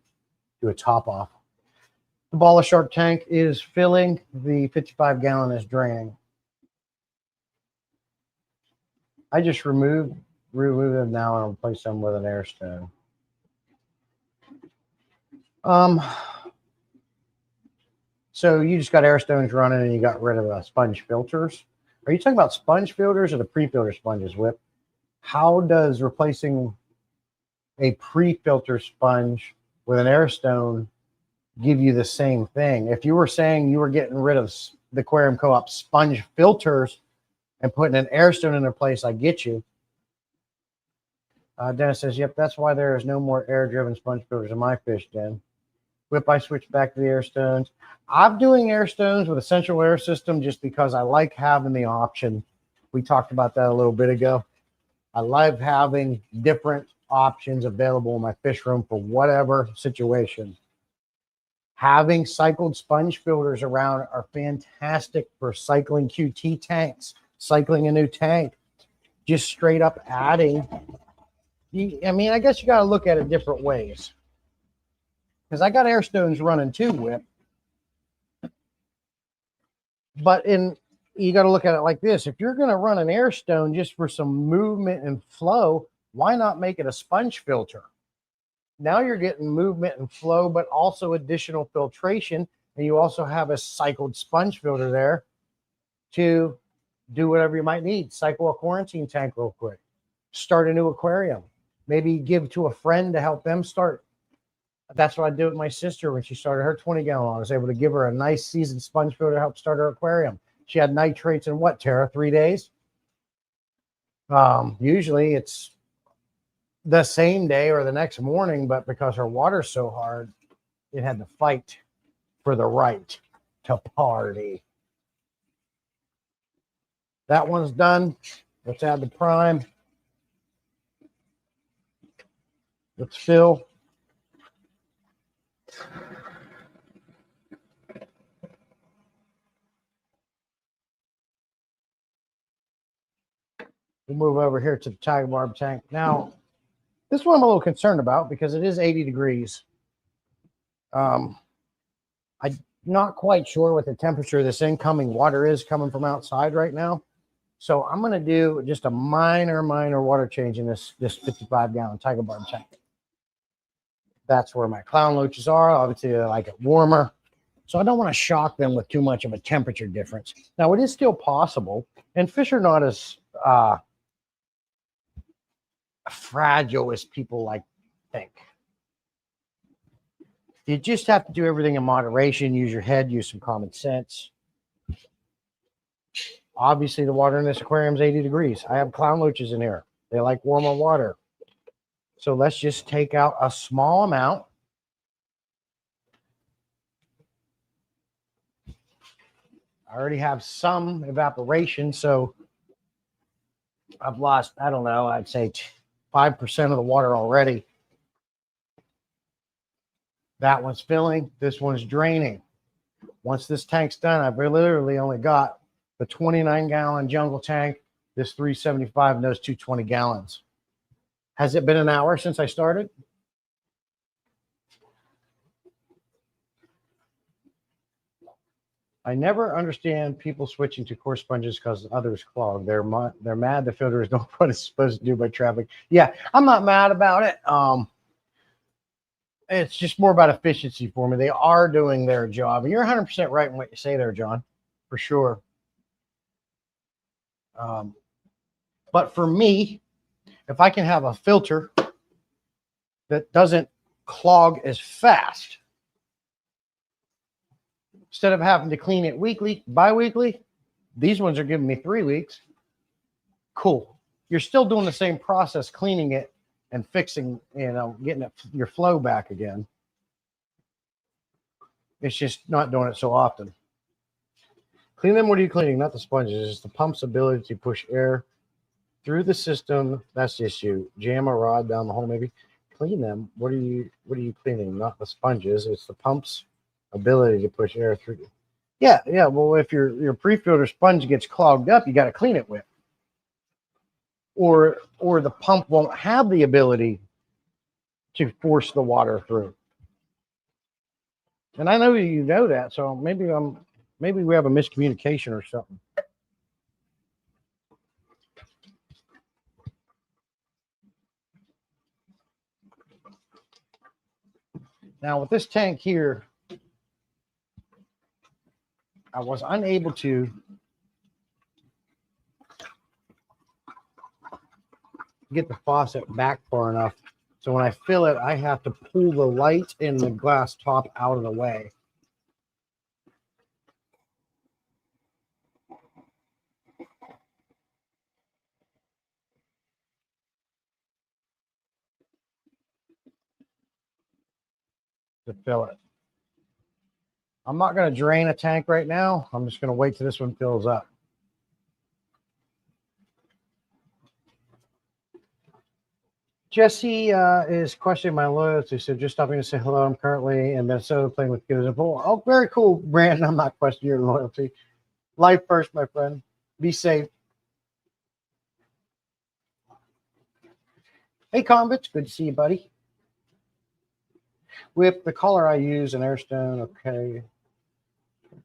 do a top off. The ball of shark tank is filling. The 55 gallon is draining. I just remove them now and replace them with an air stone. So you just got air stones running and you got rid of the sponge filters. Are you talking about sponge filters or the pre-filter sponges, Whip? how does replacing a pre-filter sponge with an air stone give you the same thing? If you were saying you were getting rid of the Aquarium Co-op sponge filters and putting an air stone in their place, I get you. Dennis says, yep, that's why there is no more air-driven sponge filters in my fish den. Whip, I switched back to the air stones. I'm doing air stones with a central air system just because I like having the option. We talked about that a little bit ago. I love having different options available in my fish room for whatever situation. Having cycled sponge filters around are fantastic for cycling QT tanks, cycling a new tank, just straight up adding. I mean, I guess you got to look at it different ways. Because I got air stones running too, Whip. But you got to look at it like this. If you're going to run an air stone just for some movement and flow, why not make it a sponge filter? Now you're getting movement and flow, but also additional filtration. And you also have a cycled sponge filter there to do whatever you might need. Cycle a quarantine tank real quick. Start a new aquarium. Maybe give to a friend to help them start. That's what I did with my sister when she started her 20-gallon. I was able to give her a nice seasoned sponge filter to help start her aquarium. She had nitrates in what, Tara? 3 days? Usually it's the same day or the next morning, but because her water's so hard, it had to fight for the right to party. That one's done. Let's add the prime. Let's fill. We'll move over here to the tiger barb tank. Now, this one I'm a little concerned about because it is 80 degrees. I'm not quite sure what the temperature of this incoming water is coming from outside right now. So I'm going to do just a minor water change in this 55-gallon tiger barb tank. That's where my clown loaches are. Obviously, I like it warmer. So I don't want to shock them with too much of a temperature difference. Now, it is still possible, and fish are not as fragile as people like think. You just have to do everything in moderation. Use your head. Use some common sense. Obviously, the water in this aquarium is 80 degrees. I have clown loaches in here. They like warmer water. So let's just take out a small amount. I already have some evaporation, so I've lost, I don't know, I'd say 5% of the water already. That one's filling. This one's draining. Once this tank's done, I've literally only got the 29-gallon jungle tank, this 375, and those 220 gallons. Has it been an hour since I started? I never understand people switching to coarse sponges because others clog. They're mad the filter is doing what it's supposed to do by traffic. Yeah, I'm not mad about it. It's just more about efficiency for me. They are doing their job. And you're 100% right in what you say there, John, for sure. But for me, if I can have a filter that doesn't clog as fast, instead of having to clean it weekly, bi-weekly, these ones are giving me 3 weeks. Cool. You're still doing the same process, cleaning it and fixing, getting your flow back again. It's just not doing it so often. Clean them. What are you cleaning? Not the sponges. It's the pump's ability to push air through the system. That's the issue. Jam a rod down the hole, maybe. Clean them. What are you cleaning? Not the sponges. It's the pump's ability to push air through. Yeah. Well, if your pre-filter sponge gets clogged up, you got to clean it with. Or the pump won't have the ability to force the water through. And I know you know that, so maybe we have a miscommunication or something. Now with this tank here, I was unable to get the faucet back far enough so when I fill it, I have to pull the light and the glass top out of the way. To fill it. I'm not going to drain a tank right now. I'm just going to wait till this one fills up. Jesse is questioning my loyalty, so just stopping to say hello. I'm currently in Minnesota playing with kids. Oh, very cool, Brandon. I'm not questioning your loyalty. Life first, my friend. Be safe. Hey, Convicts. Good to see you, buddy. With the color I use, an Airstone. Okay.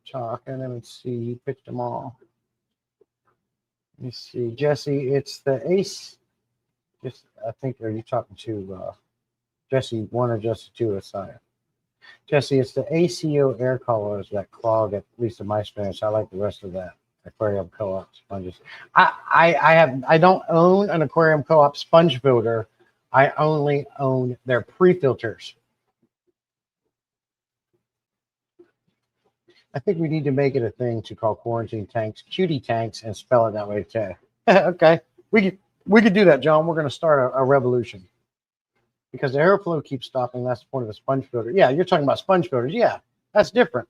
Talking. Let me see. He picked them all. Let me see. Jesse, it's the Ace. Just, I think, are you talking to Jesse 1 or Jesse 2 or Sire? Jesse, it's the ACO air colors that clog, at least in my experience. I like the rest of that aquarium co-op sponges. I don't own an aquarium co-op sponge filter. I only own their pre-filters. I think we need to make it a thing to call quarantine tanks cutie tanks and spell it that way too. Okay, we could do that, John. We're going to start a revolution because the airflow keeps stopping. That's the point of the sponge filter. Yeah, you're talking about sponge filters. Yeah, that's different.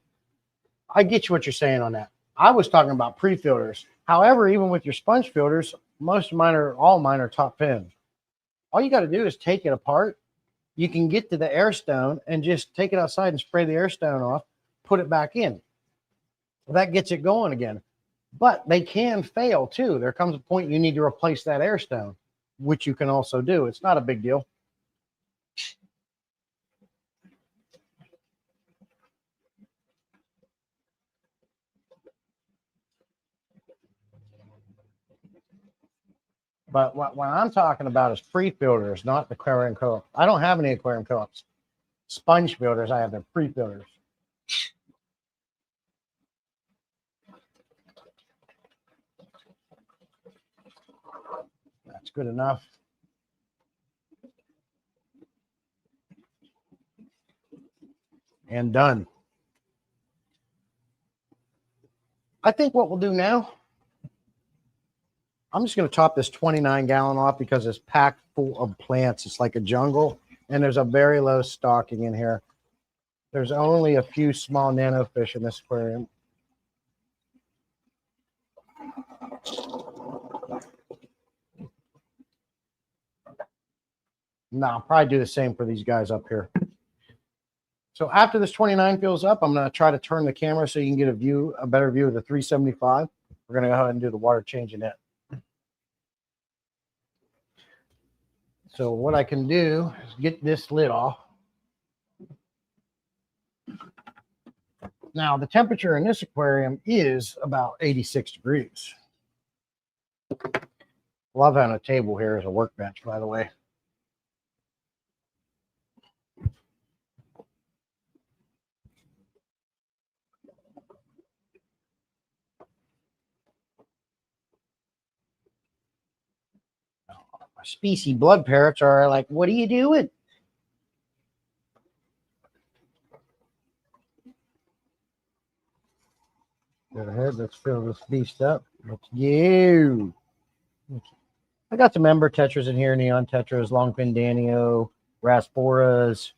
I get you what you're saying on that. I was talking about pre-filters. However, even with your sponge filters, all mine are top fins. All you got to do is take it apart. You can get to the airstone and just take it outside and spray the airstone off, put it back in. Well, that gets it going again. But they can fail too. There comes a point you need to replace that airstone, which you can also do. It's not a big deal. But what I'm talking about is pre-filters, not the aquarium co-op. I don't have any aquarium co-ops. Sponge filters, I have their pre-filters. That's good enough. And done. I think what we'll do now, I'm just going to top this 29-gallon off because it's packed full of plants. It's like a jungle, and there's a very low stocking in here. There's only a few small nanofish in this aquarium. No, I'll probably do the same for these guys up here. So after this 29 fills up, I'm going to try to turn the camera so you can get a better view of the 375. We're going to go ahead and do the water change in it. So what I can do is get this lid off. Now, the temperature in this aquarium is about 86 degrees. Love having a table here as a workbench, by the way. My species blood parrots are like, what are you doing? Go ahead, let's fill this beast up. Let's go. I got some ember tetras in here, neon tetras, longfin danio, rasporas.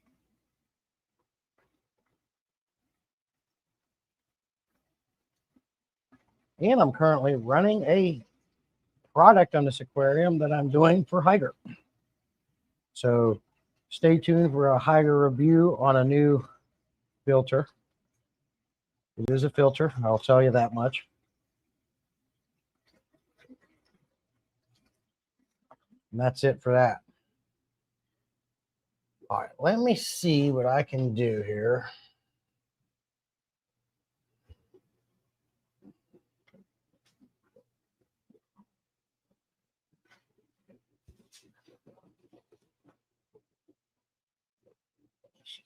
And I'm currently running a product on this aquarium that I'm doing for Higer. So stay tuned for a Higer review on a new filter. It is a filter, I'll tell you that much. And that's it for that. All right, let me see what I can do here.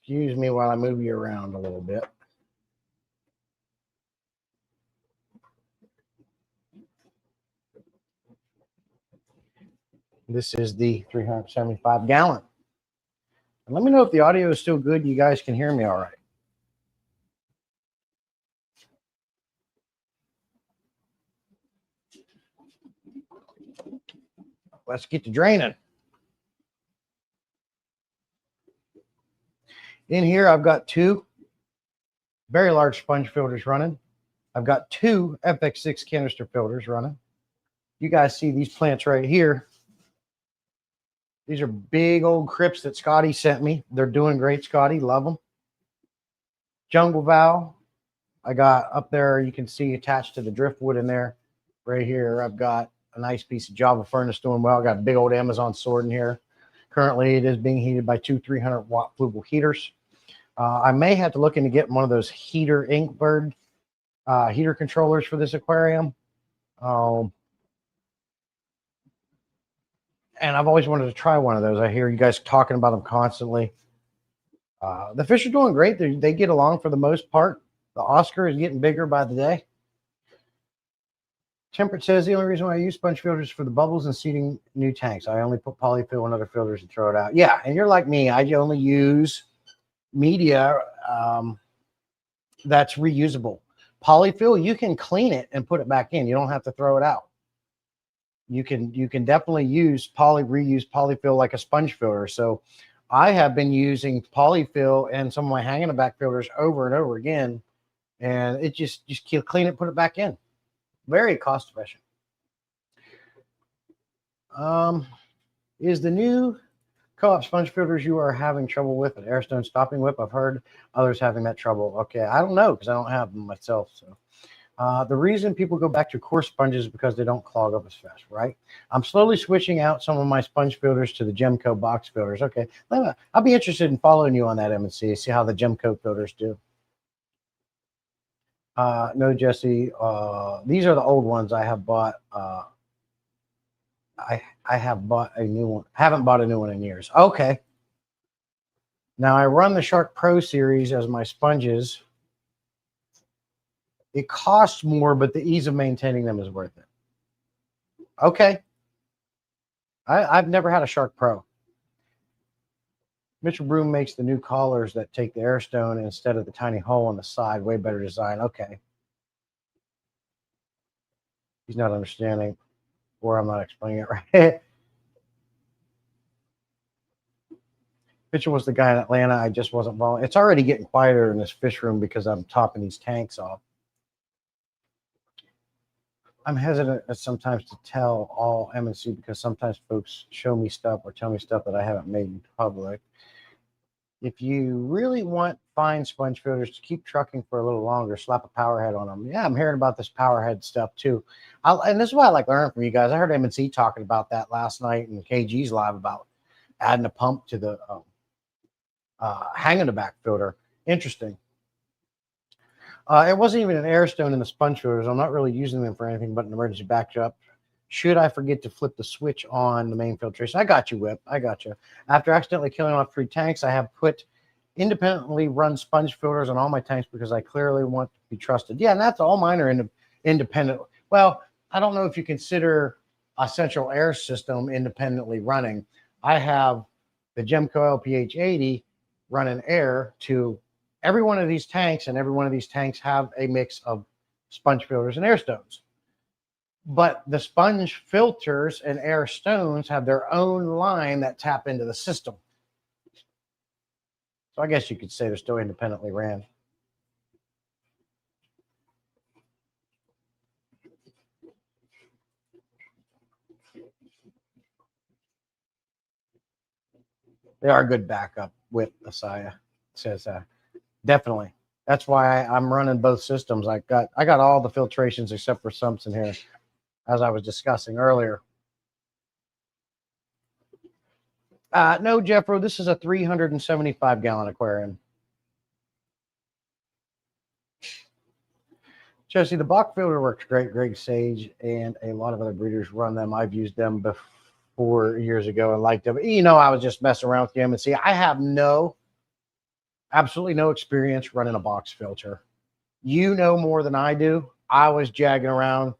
Excuse me while I move you around a little bit. This is the 375 gallon. And let me know if the audio is still good. You guys can hear me all right. Let's get to draining. In here, I've got two very large sponge filters running. I've got two FX6 canister filters running. You guys see these plants right here. These are big old crypts that Scotty sent me. They're doing great, Scotty. Love them. Jungle valve. I got up there, you can see attached to the driftwood in there. Right here, I've got a nice piece of Java furnace doing well. I got a big old Amazon sword in here. Currently, it is being heated by two 300-watt Fluval heaters. I may have to look into getting one of those heater Inkbird heater controllers for this aquarium. And I've always wanted to try one of those. I hear you guys talking about them constantly. The fish are doing great. They get along for the most part. The Oscar is getting bigger by the day. Temperate says the only reason why I use sponge filters is for the bubbles and seeding new tanks. I only put polyfill in other filters and throw it out. Yeah, and you're like me. I only use media that's reusable. Polyfill, you can clean it and put it back in. You don't have to throw it out. You can definitely use reuse polyfill like a sponge filter. So I have been using polyfill and some of my hanging back filters over and over again, and it just clean it, put it back in. Very cost efficient. Is the new co-op sponge filters you are having trouble with an Airstone stopping whip? I've heard others having that trouble. Okay, I don't know because I don't have them myself. So the reason people go back to coarse sponges is because they don't clog up as fast, right? I'm slowly switching out some of my sponge filters to the Gemco box filters. Okay, I'll be interested in following you on that, M&C, see how the Gemco filters do. No, Jesse. These are the old ones I have bought. I have bought a new one. Haven't bought a new one in years. Okay. Now I run the Shark Pro series as my sponges. It costs more, but the ease of maintaining them is worth it. Okay. I've never had a Shark Pro. Mitchell Broom makes the new collars that take the Airstone instead of the tiny hole on the side. Way better design. Okay. He's not understanding, or I'm not explaining it right. Mitchell was the guy in Atlanta. I just wasn't following. It's already getting quieter in this fish room because I'm topping these tanks off. I'm hesitant sometimes to tell all M&C because sometimes folks show me stuff or tell me stuff that I haven't made in public. If you really want fine sponge filters to keep trucking for a little longer, slap a power head on them. Yeah, I'm hearing about this power head stuff too. And this is why I like learning from you guys. I heard M&C talking about that last night in KG's live about adding a pump to the hanging the back filter. Interesting. It wasn't even an Airstone in the sponge filters. I'm not really using them for anything but an emergency backup. Should I forget to flip the switch on the main filtration? I got you, Whip. I got you. After accidentally killing off 3 tanks, I have put independently run sponge filters on all my tanks because I clearly want to be trusted. Yeah, and that's all mine are independent. Well, I don't know if you consider a central air system independently running. I have the Gemco LPH 80 running air to every one of these tanks, and every one of these tanks have a mix of sponge filters and Airstones. But the sponge filters and Airstones have their own line that tap into the system. So I guess you could say they're still independently ran. They are a good backup with Asaya, says definitely. That's why I'm running both systems. I got all the filtrations except for sumps in here, as I was discussing earlier. No, Jeffro, this is a 375-gallon aquarium. Jesse, the Bach filter works great. Greg Sage and a lot of other breeders run them. I've used them before years ago and liked them. You know, I was just messing around with them and see. I have absolutely no experience running a box filter. You know more than I do. I was jagging around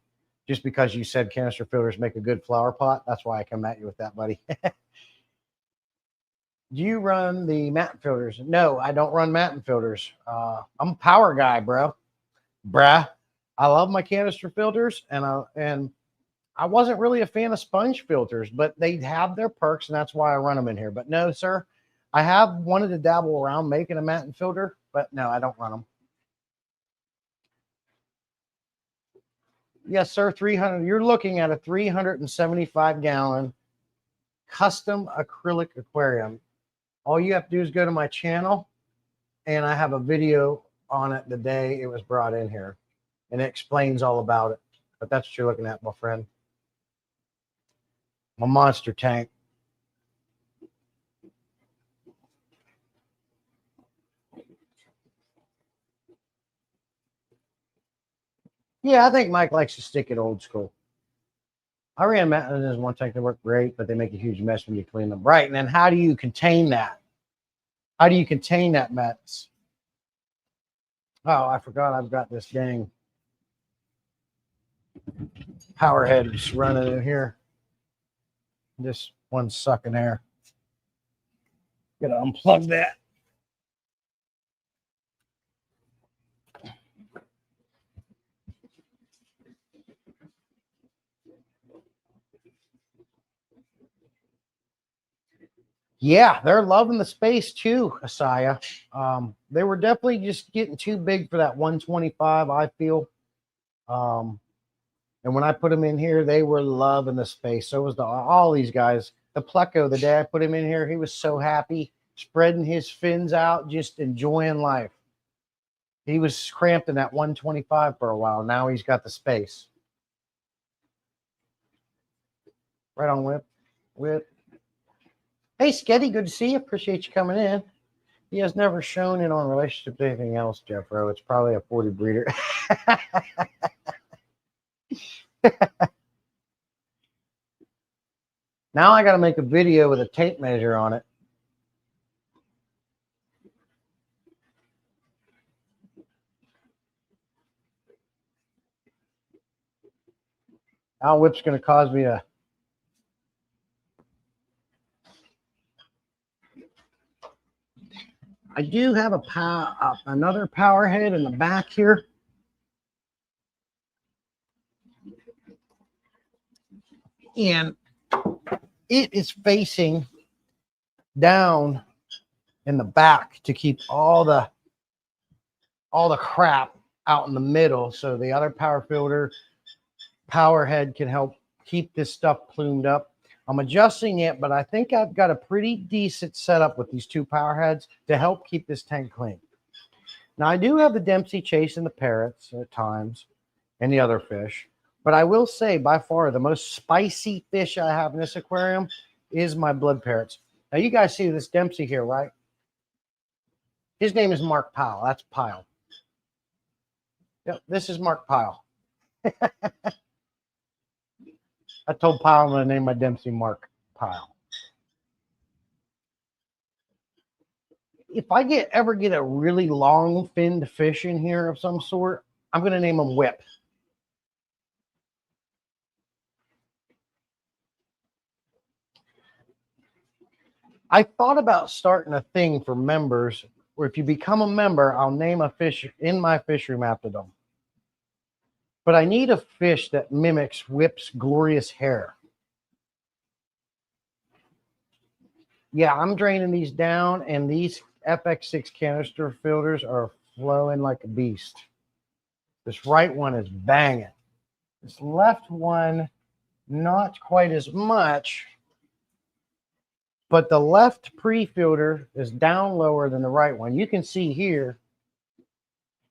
just because you said canister filters make a good flower pot. That's why I come at you with that, buddy. Do you run the matte filters? No, I don't run matte filters. I'm a power guy, bro. Bruh. I love my canister filters, and I wasn't really a fan of sponge filters, but they have their perks, and that's why I run them in here. But no, sir, I have wanted to dabble around making a matte filter, but no, I don't run them. Yes, sir, 300. You're looking at a 375-gallon custom acrylic aquarium. All you have to do is go to my channel, and I have a video on it the day it was brought in here, and it explains all about it. But that's what you're looking at, my friend. My monster tank. Yeah, I think Mike likes to stick it old school. I ran matte in this one tank that worked great, but they make a huge mess when you clean them. Right, and then how do you contain that? How do you contain that mess? Oh, I forgot I've got this dang power head just running in here. This one's sucking air. Gotta unplug that. Yeah, they're loving the space too, Asaya. They were definitely just getting too big for that 125, I feel. And when I put them in here, they were loving the space. So was all these guys. The Pleco, the day I put him in here, he was so happy, spreading his fins out, just enjoying life. He was cramped in that 125 for a while. Now he's got the space. Right on, Whip. Whip. Hey, Sketty, good to see you. Appreciate you coming in. He has never shown it on relationship to anything else, Jeffro. It's probably a 40 breeder. Now I got to make a video with a tape measure on it. Al Whip's going to cause me a... I do have another power head in the back here. And it is facing down in the back to keep all the crap out in the middle. So the other power filter power head can help keep this stuff plumed up. I'm adjusting it, but I think I've got a pretty decent setup with these two power heads to help keep this tank clean. Now, I do have the Dempsey chasing the parrots at times and the other fish, but I will say by far the most spicy fish I have in this aquarium is my blood parrots. Now, you guys see this Dempsey here, right? His name is Mark Powell. That's Pyle. Yep, this is Mark Pyle. I told Pyle I'm going to name my Dempsey Mark Pyle. If I ever get a really long finned fish in here of some sort, I'm going to name him Whip. I thought about starting a thing for members where if you become a member, I'll name a fish in my fish room after them. But I need a fish that mimics Whip's glorious hair. Yeah, I'm draining these down, and these FX6 canister filters are flowing like a beast. This right one is banging. This left one, not quite as much, but the left pre-filter is down lower than the right one. You can see here,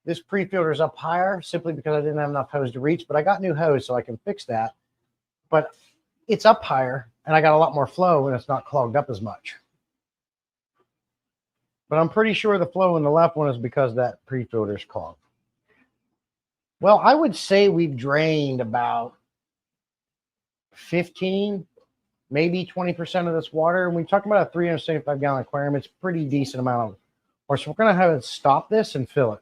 this pre-filter is up higher simply because I didn't have enough hose to reach, but I got new hose, so I can fix that. But it's up higher, and I got a lot more flow, and it's not clogged up as much. But I'm pretty sure the flow in the left one is because that pre-filter is clogged. Well, I would say we've drained about 15, maybe 20% of this water. And we talk about a 375-gallon aquarium. It's a pretty decent amount of water. So we're going to have to stop this and fill it.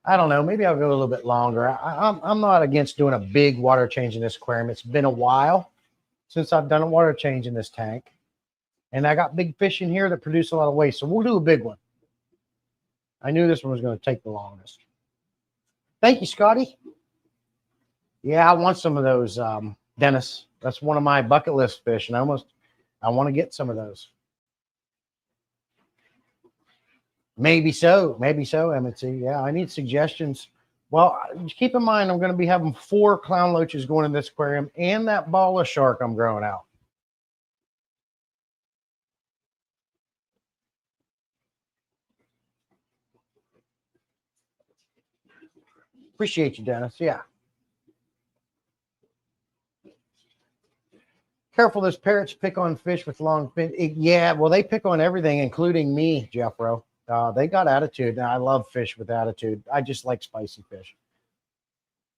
I don't know. Maybe I'll go a little bit longer. I'm not against doing a big water change in this aquarium. It's been a while since I've done a water change in this tank. And I got big fish in here that produce a lot of waste. So we'll do a big one. I knew this one was going to take the longest. Thank you, Scotty. Yeah, I want some of those, Dennis. That's one of my bucket list fish. And I want to get some of those. Maybe so, Emmett. Yeah, I need suggestions. Well, keep in mind, I'm going to be having 4 clown loaches going in this aquarium and that ball of shark I'm growing out. Appreciate you, Dennis. Yeah. Careful, those parrots pick on fish with long fin. Yeah, well, they pick on everything, including me, Jeffro. They got attitude. Now, I love fish with attitude. I just like spicy fish.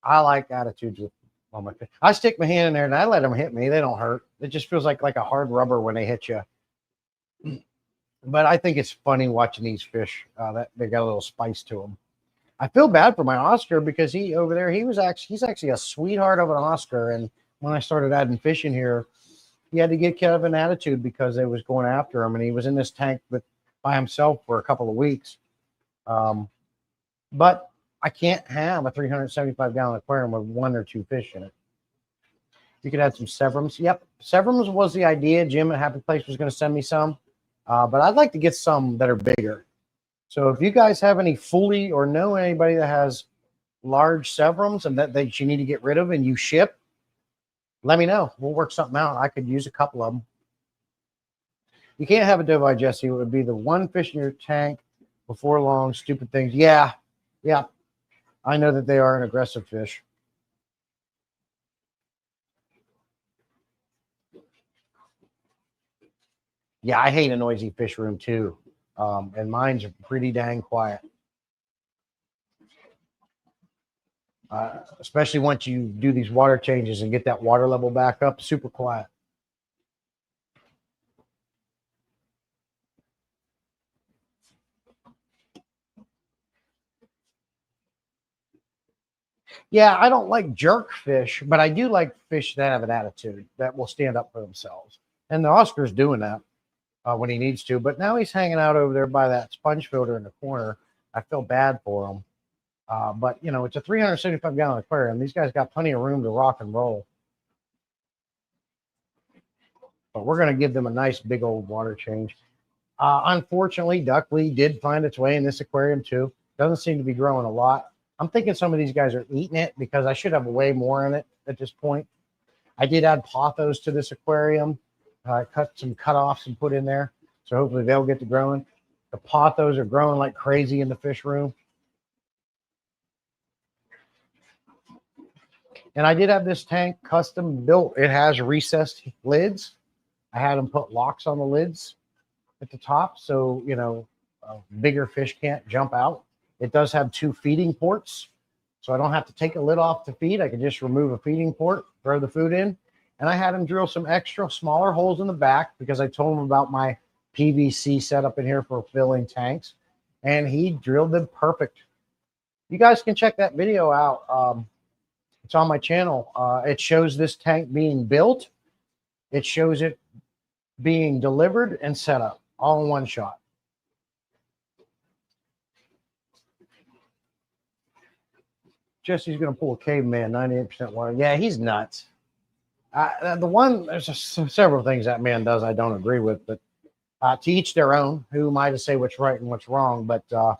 I like attitudes with all my fish. I stick my hand in there and I let them hit me. They don't hurt. It just feels like a hard rubber when they hit you. But I think it's funny watching these fish that they got a little spice to them. I feel bad for my Oscar because he's actually a sweetheart of an Oscar. And when I started adding fish in here, he had to get kind of an attitude because they was going after him, and he was in this tank by himself for a couple of weeks. But I can't have a 375-gallon aquarium with 1 or 2 fish in it. You could add some Severums. Yep, Severums was the idea. Jim at Happy Place was going to send me some, but I'd like to get some that are bigger. So if you guys have any fully or know anybody that has large Severums and that you need to get rid of and you ship, let me know. We'll work something out. I could use a couple of them. You can't have a doe-eye, Jesse. It would be the one fish in your tank before long. Stupid things. Yeah. I know that they are an aggressive fish. Yeah, I hate a noisy fish room too. And mine's pretty dang quiet. Especially once you do these water changes and get that water level back up, super quiet. Yeah, I don't like jerk fish, but I do like fish that have an attitude that will stand up for themselves. And the Oscar's doing that when he needs to. But now he's hanging out over there by that sponge filter in the corner. I feel bad for him. But, it's a 375-gallon aquarium. These guys got plenty of room to rock and roll. But we're going to give them a nice big old water change. Unfortunately, duckweed did find its way in this aquarium too. Doesn't seem to be growing a lot. I'm thinking some of these guys are eating it because I should have way more in it at this point. I did add pothos to this aquarium. I cut some cutoffs and put in there. So hopefully they'll get to growing. The pothos are growing like crazy in the fish room. And I did have this tank custom built. It has recessed lids. I had them put locks on the lids at the top so, bigger fish can't jump out. It does have 2 feeding ports, so I don't have to take a lid off to feed. I can just remove a feeding port, throw the food in. And I had him drill some extra smaller holes in the back because I told him about my PVC setup in here for filling tanks. And he drilled them perfect. You guys can check that video out. It's on my channel. It shows this tank being built. It shows it being delivered and set up all in one shot. Jesse's going to pull a caveman, 98% water. Yeah, he's nuts. There's several things that man does I don't agree with, but to each their own. Who am I to say what's right and what's wrong? But that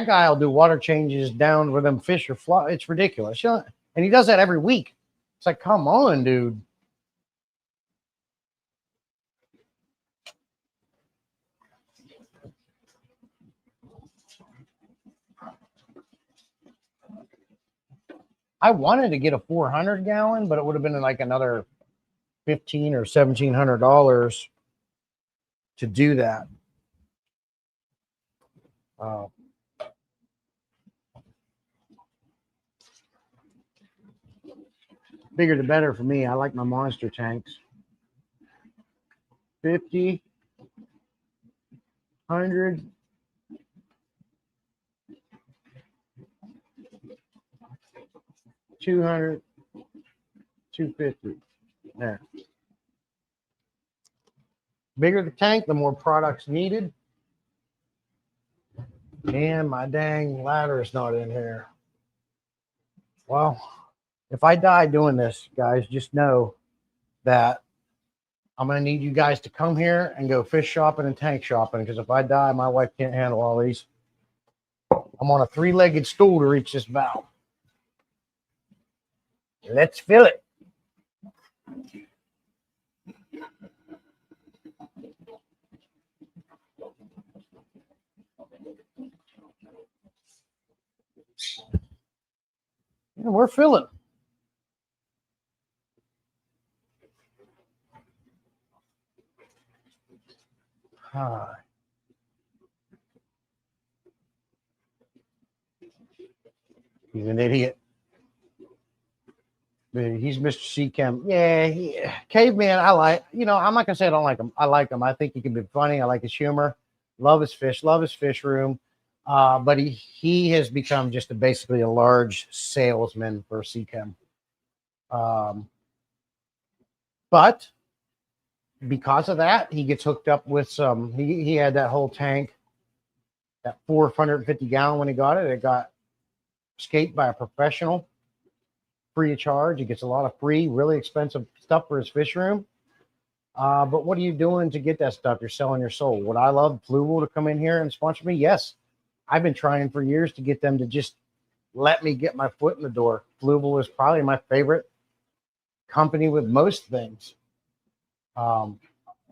guy will do water changes down where them fish are fly. It's ridiculous. And he does that every week. It's like, come on, dude. I wanted to get a 400-gallon, but it would have been like another $1,500 or $1,700 to do that. Bigger the better for me. I like my monster tanks. 50, 100, 200, 250. There. Bigger the tank, the more products needed. And my dang ladder is not in here. Well, if I die doing this, guys, just know that I'm going to need you guys to come here and go fish shopping and tank shopping, because if I die, my wife can't handle all these. I'm on a 3-legged stool to reach this valve. Let's fill it. Yeah, we're filling. Hi. He's an idiot. He's Mr. Seachem. Yeah, Caveman, I like. I'm not going to say I don't like him. I like him. I think he can be funny. I like his humor. Love his fish. Love his fish room. But he has become just basically a large salesman for Seachem. But because of that, he gets hooked up with some. He had that whole tank, that 450 gallon when he got it. It got escaped by a professional, free of charge. He gets a lot of free, really expensive stuff for his fish room. But what are you doing to get that stuff? You're selling your soul. Would I love Fluval to come in here and sponsor me? Yes. I've been trying for years to get them to just let me get my foot in the door. Fluval is probably my favorite company with most things. I've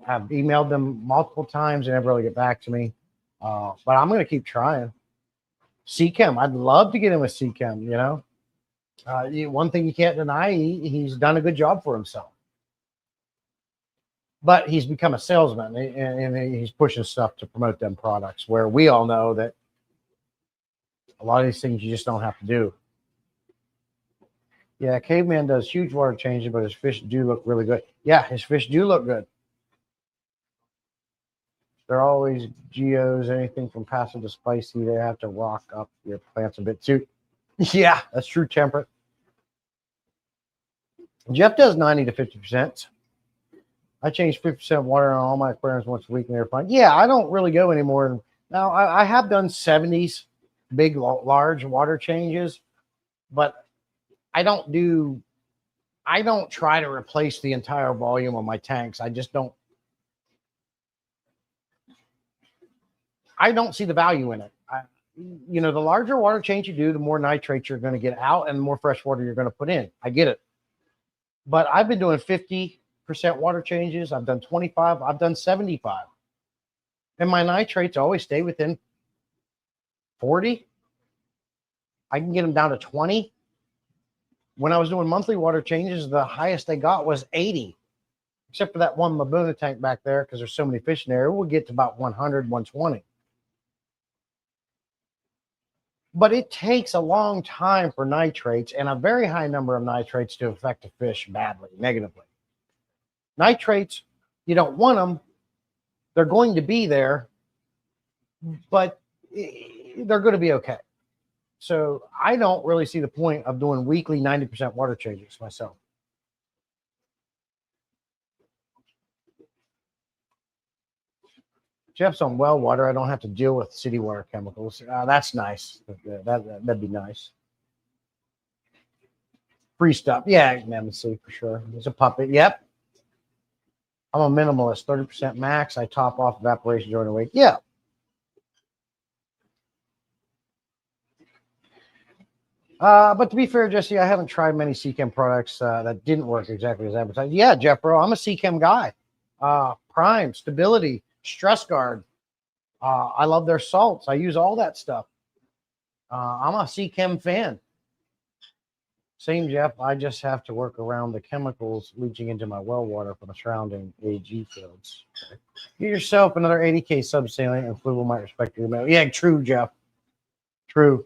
emailed them multiple times and never really get back to me. But I'm going to keep trying. Seachem, I'd love to get in with Seachem, one thing you can't deny, he's done a good job for himself. But he's become a salesman, and he's pushing stuff to promote them products, where we all know that a lot of these things you just don't have to do. Yeah, Caveman does huge water changes, but his fish do look really good. Yeah, his fish do look good. They're always geos, anything from passive to spicy. They have to rock up your plants a bit too. Yeah, that's true, temperate. Jeff does 90 to 50%. I change 50% of water on all my aquariums once a week, and they're fine. Yeah, I don't really go anymore. Now, I have done 70s, big, large water changes, but I don't try to replace the entire volume of my tanks. I just don't. I don't see the value in it. The larger water change you do, the more nitrates you're going to get out and the more fresh water you're going to put in. I get it. But I've been doing 50% water changes. I've done 25. I've done 75. And my nitrates always stay within 40. I can get them down to 20. When I was doing monthly water changes, the highest they got was 80. Except for that one Laguna tank back there, because there's so many fish in there, it will get to about 100, 120. But it takes a long time for nitrates and a very high number of nitrates to affect a fish badly, negatively. Nitrates, you don't want them. They're going to be there, but they're going to be okay. So I don't really see the point of doing weekly 90% water changes myself. Jeff's on well water. I don't have to deal with city water chemicals. That's nice. That'd be nice. Free stuff. Yeah, Nemesis for sure. There's a puppet. Yep. I'm a minimalist. 30% max. I top off evaporation during the week. Yeah. But to be fair, Jesse, I haven't tried many Seachem products that didn't work exactly as advertised. Yeah, Jeff, bro, I'm a Seachem guy. Prime, Stability, Stress Guard. I love their salts. I use all that stuff. I'm a Seachem fan. Same, Jeff. I just have to work around the chemicals leaching into my well water from the surrounding AG fields. Get yourself another 80K subsalient and Fluval might respect your email. Yeah, true, Jeff. True.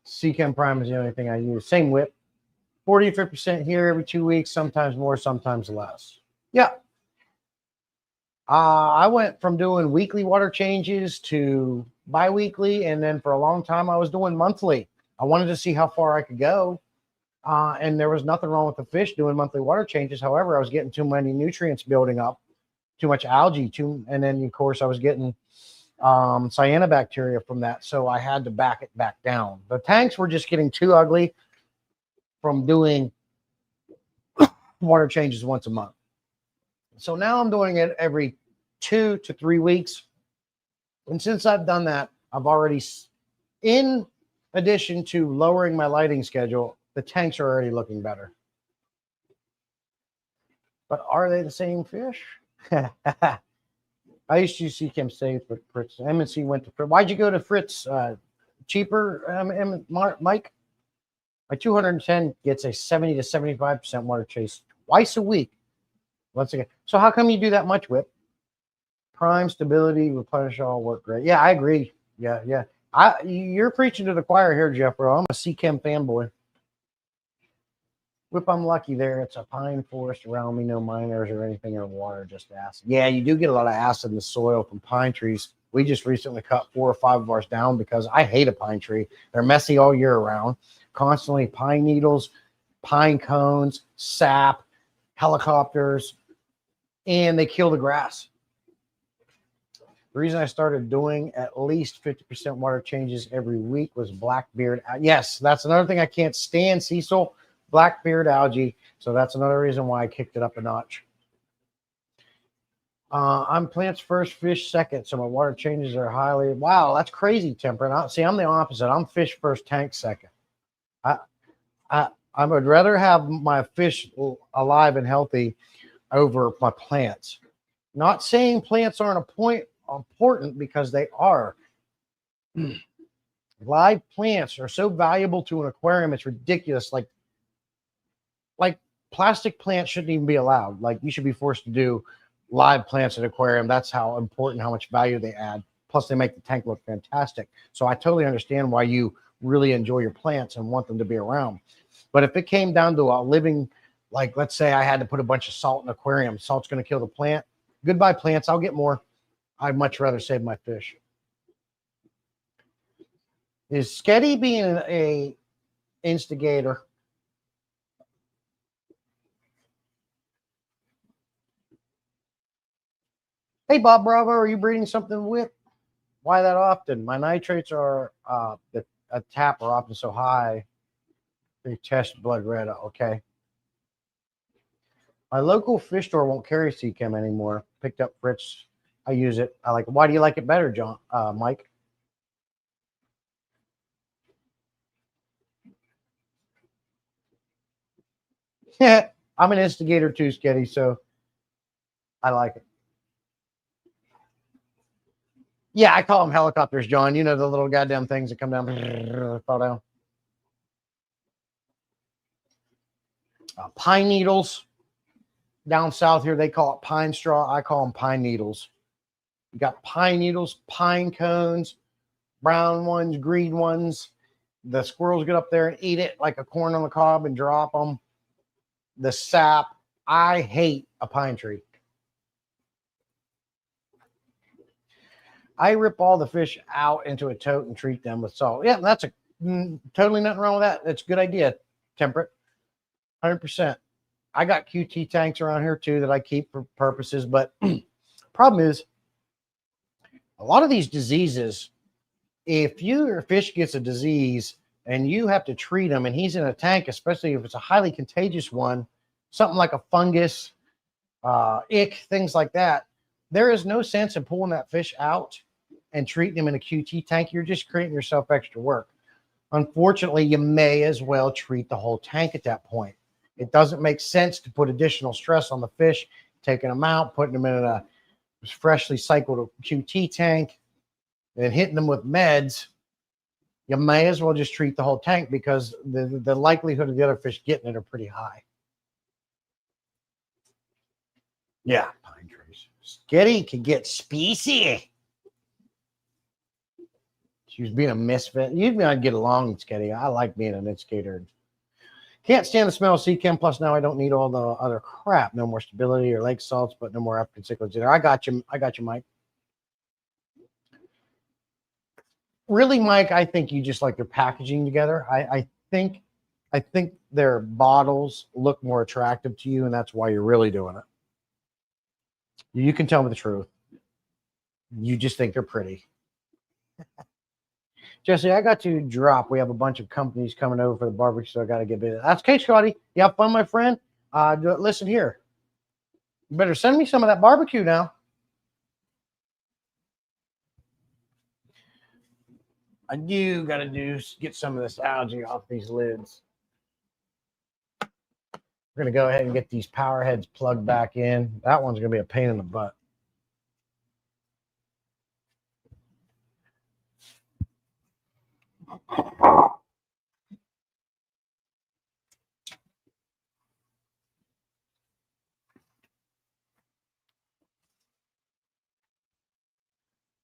Seachem Prime is the only thing I use. Same whip. 40 to 50% here every 2 weeks, sometimes more, sometimes less. Yeah. I went from doing weekly water changes to bi-weekly, and then for a long time I was doing monthly. I wanted to see how far I could go, and there was nothing wrong with the fish doing monthly water changes. However, I was getting too many nutrients building up, too much algae, and then of course I was getting cyanobacteria from that, so I had to back it back down. The tanks were just getting too ugly from doing water changes once a month. So now I'm doing it every 2 to 3 weeks. And since I've done that, I've already, in addition to lowering my lighting schedule, the tanks are already looking better. But are they the same fish? I used to see Kim say for Fritz. M&C went to Fritz. Why'd you go to Fritz? Cheaper, Mike? My 210 gets a 70 to 75% water chase twice a week. Once again. So how come you do that much, Whip? Prime, stability, replenish all work great. Yeah, I agree. Yeah. You're preaching to the choir here, Jeff, bro. I'm a C-Chem fanboy. Whip, I'm lucky there. It's a pine forest around me, no miners or anything in water, just acid. Yeah, you do get a lot of acid in the soil from pine trees. We just recently cut 4 or 5 of ours down because I hate a pine tree. They're messy all year round. Constantly pine needles, pine cones, sap, helicopters, and they kill the grass. The reason I started doing at least 50% water changes every week was blackbeard. Yes, that's another thing I can't stand, Cecil. Blackbeard algae. So that's another reason why I kicked it up a notch. I'm plants first, fish second. So my water changes are highly. Wow, that's crazy, Temperate. See, I'm the opposite. I'm fish first, tank second. I would rather have my fish alive and healthy over my plants. Not saying plants aren't important, because they are. Live plants are so valuable to an aquarium, it's ridiculous. Like plastic plants shouldn't even be allowed. Like, you should be forced to do live plants at an aquarium. That's how important, how much value they add. Plus, they make the tank look fantastic. So I totally understand why you really enjoy your plants and want them to be around. But if it came down to a living, like, let's say I had to put a bunch of salt in an aquarium, salt's going to kill the plant. Goodbye, plants. I'll get more. I'd much rather save my fish. Is Sketty being a instigator? Hey, Bob Bravo, are you breeding something with? Why that often? My nitrates are a tap are often so high. They test blood red. Okay. My local fish store won't carry C-Chem anymore. Picked up Fritz. I use it. I like it. Why do you like it better, John? Mike? Yeah, I'm an instigator too, Sketty, so I like it. Yeah, I call them helicopters, John. You know, the little goddamn things that come down, fall down. Pine needles. Down south here, they call it pine straw. I call them pine needles. You got pine needles, pine cones, brown ones, green ones. The squirrels get up there and eat it like a corn on the cob and drop them. The sap. I hate a pine tree. I rip all the fish out into a tote and treat them with salt. Yeah, that's totally nothing wrong with that. That's a good idea, Temperate. 100%. I got QT tanks around here too that I keep for purposes, but problem is a lot of these diseases, if your fish gets a disease and you have to treat him and he's in a tank, especially if it's a highly contagious one, something like a fungus, ick, things like that, there is no sense in pulling that fish out and treating him in a QT tank. You're just creating yourself extra work. Unfortunately, you may as well treat the whole tank at that point. It doesn't make sense to put additional stress on the fish, taking them out, putting them in a freshly cycled QT tank, and hitting them with meds. You may as well just treat the whole tank because the likelihood of the other fish getting it are pretty high. Yeah, pine trees. Skitty can get species. She was being a misfit. You'd not get along, Skitty. I like being an instigator. Can't stand the smell of sea chem. Plus, now I don't need all the other crap. No more stability or lake salts, but no more African cichlids in there. I got you. I got you, Mike. Really, Mike, I think you just like their packaging together. I think their bottles look more attractive to you, and that's why you're really doing it. You can tell me the truth. You just think they're pretty. Jesse, I got to drop. We have a bunch of companies coming over for the barbecue, so I got to get busy. That's okay, Scotty. You have fun, my friend. Listen here. You better send me some of that barbecue now. I do got to get some of this algae off these lids. We're going to go ahead and get these power heads plugged back in. That one's going to be a pain in the butt.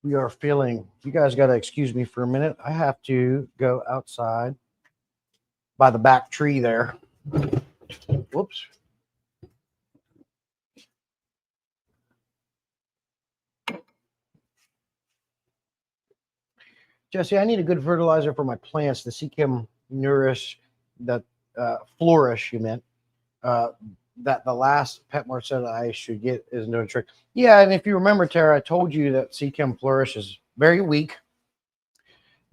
We are feeling, you guys got to excuse me for a minute. I have to go outside by the back tree there. Whoops. Jesse, I need a good fertilizer for my plants. The Seachem Nourish, that Flourish, you meant, that the last Petmore said I should get is no trick. Yeah, and if you remember, Tara, I told you that Seachem Flourish is very weak.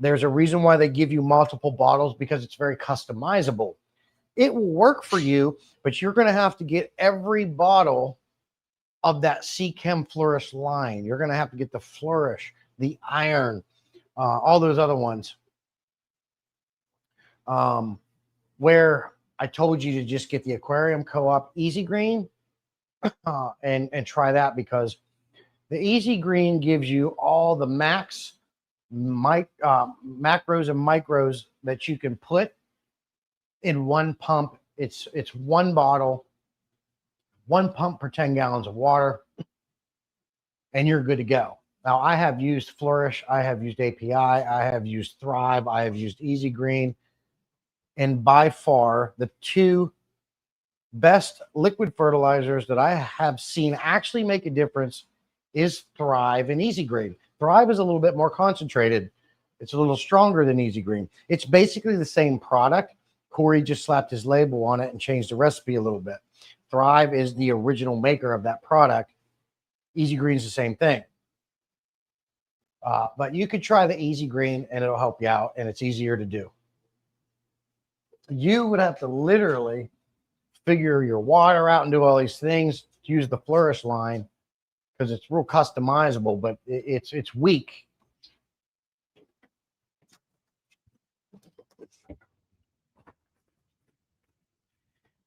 There's a reason why they give you multiple bottles, because it's very customizable. It will work for you, but you're going to have to get every bottle of that Seachem Flourish line. You're going to have to get the Flourish, the Iron, all those other ones. Where I told you to just get the Aquarium Co-op Easy Green and try that, because the Easy Green gives you all the macros and micros that you can put in one pump. It's one bottle, one pump per 10 gallons of water, and you're good to go. Now, I have used Flourish, I have used API, I have used Thrive, I have used Easy Green, and by far the two best liquid fertilizers that I have seen actually make a difference is Thrive and Easy Green. Thrive is a little bit more concentrated. It's a little stronger than Easy Green. It's basically the same product. Corey just slapped his label on it and changed the recipe a little bit. Thrive is the original maker of that product. Easy Green is the same thing. But you could try the Easy Green and it'll help you out, and it's easier to do. You would have to literally figure your water out and do all these things to use the Flourish line, because it's real customizable, but it's weak.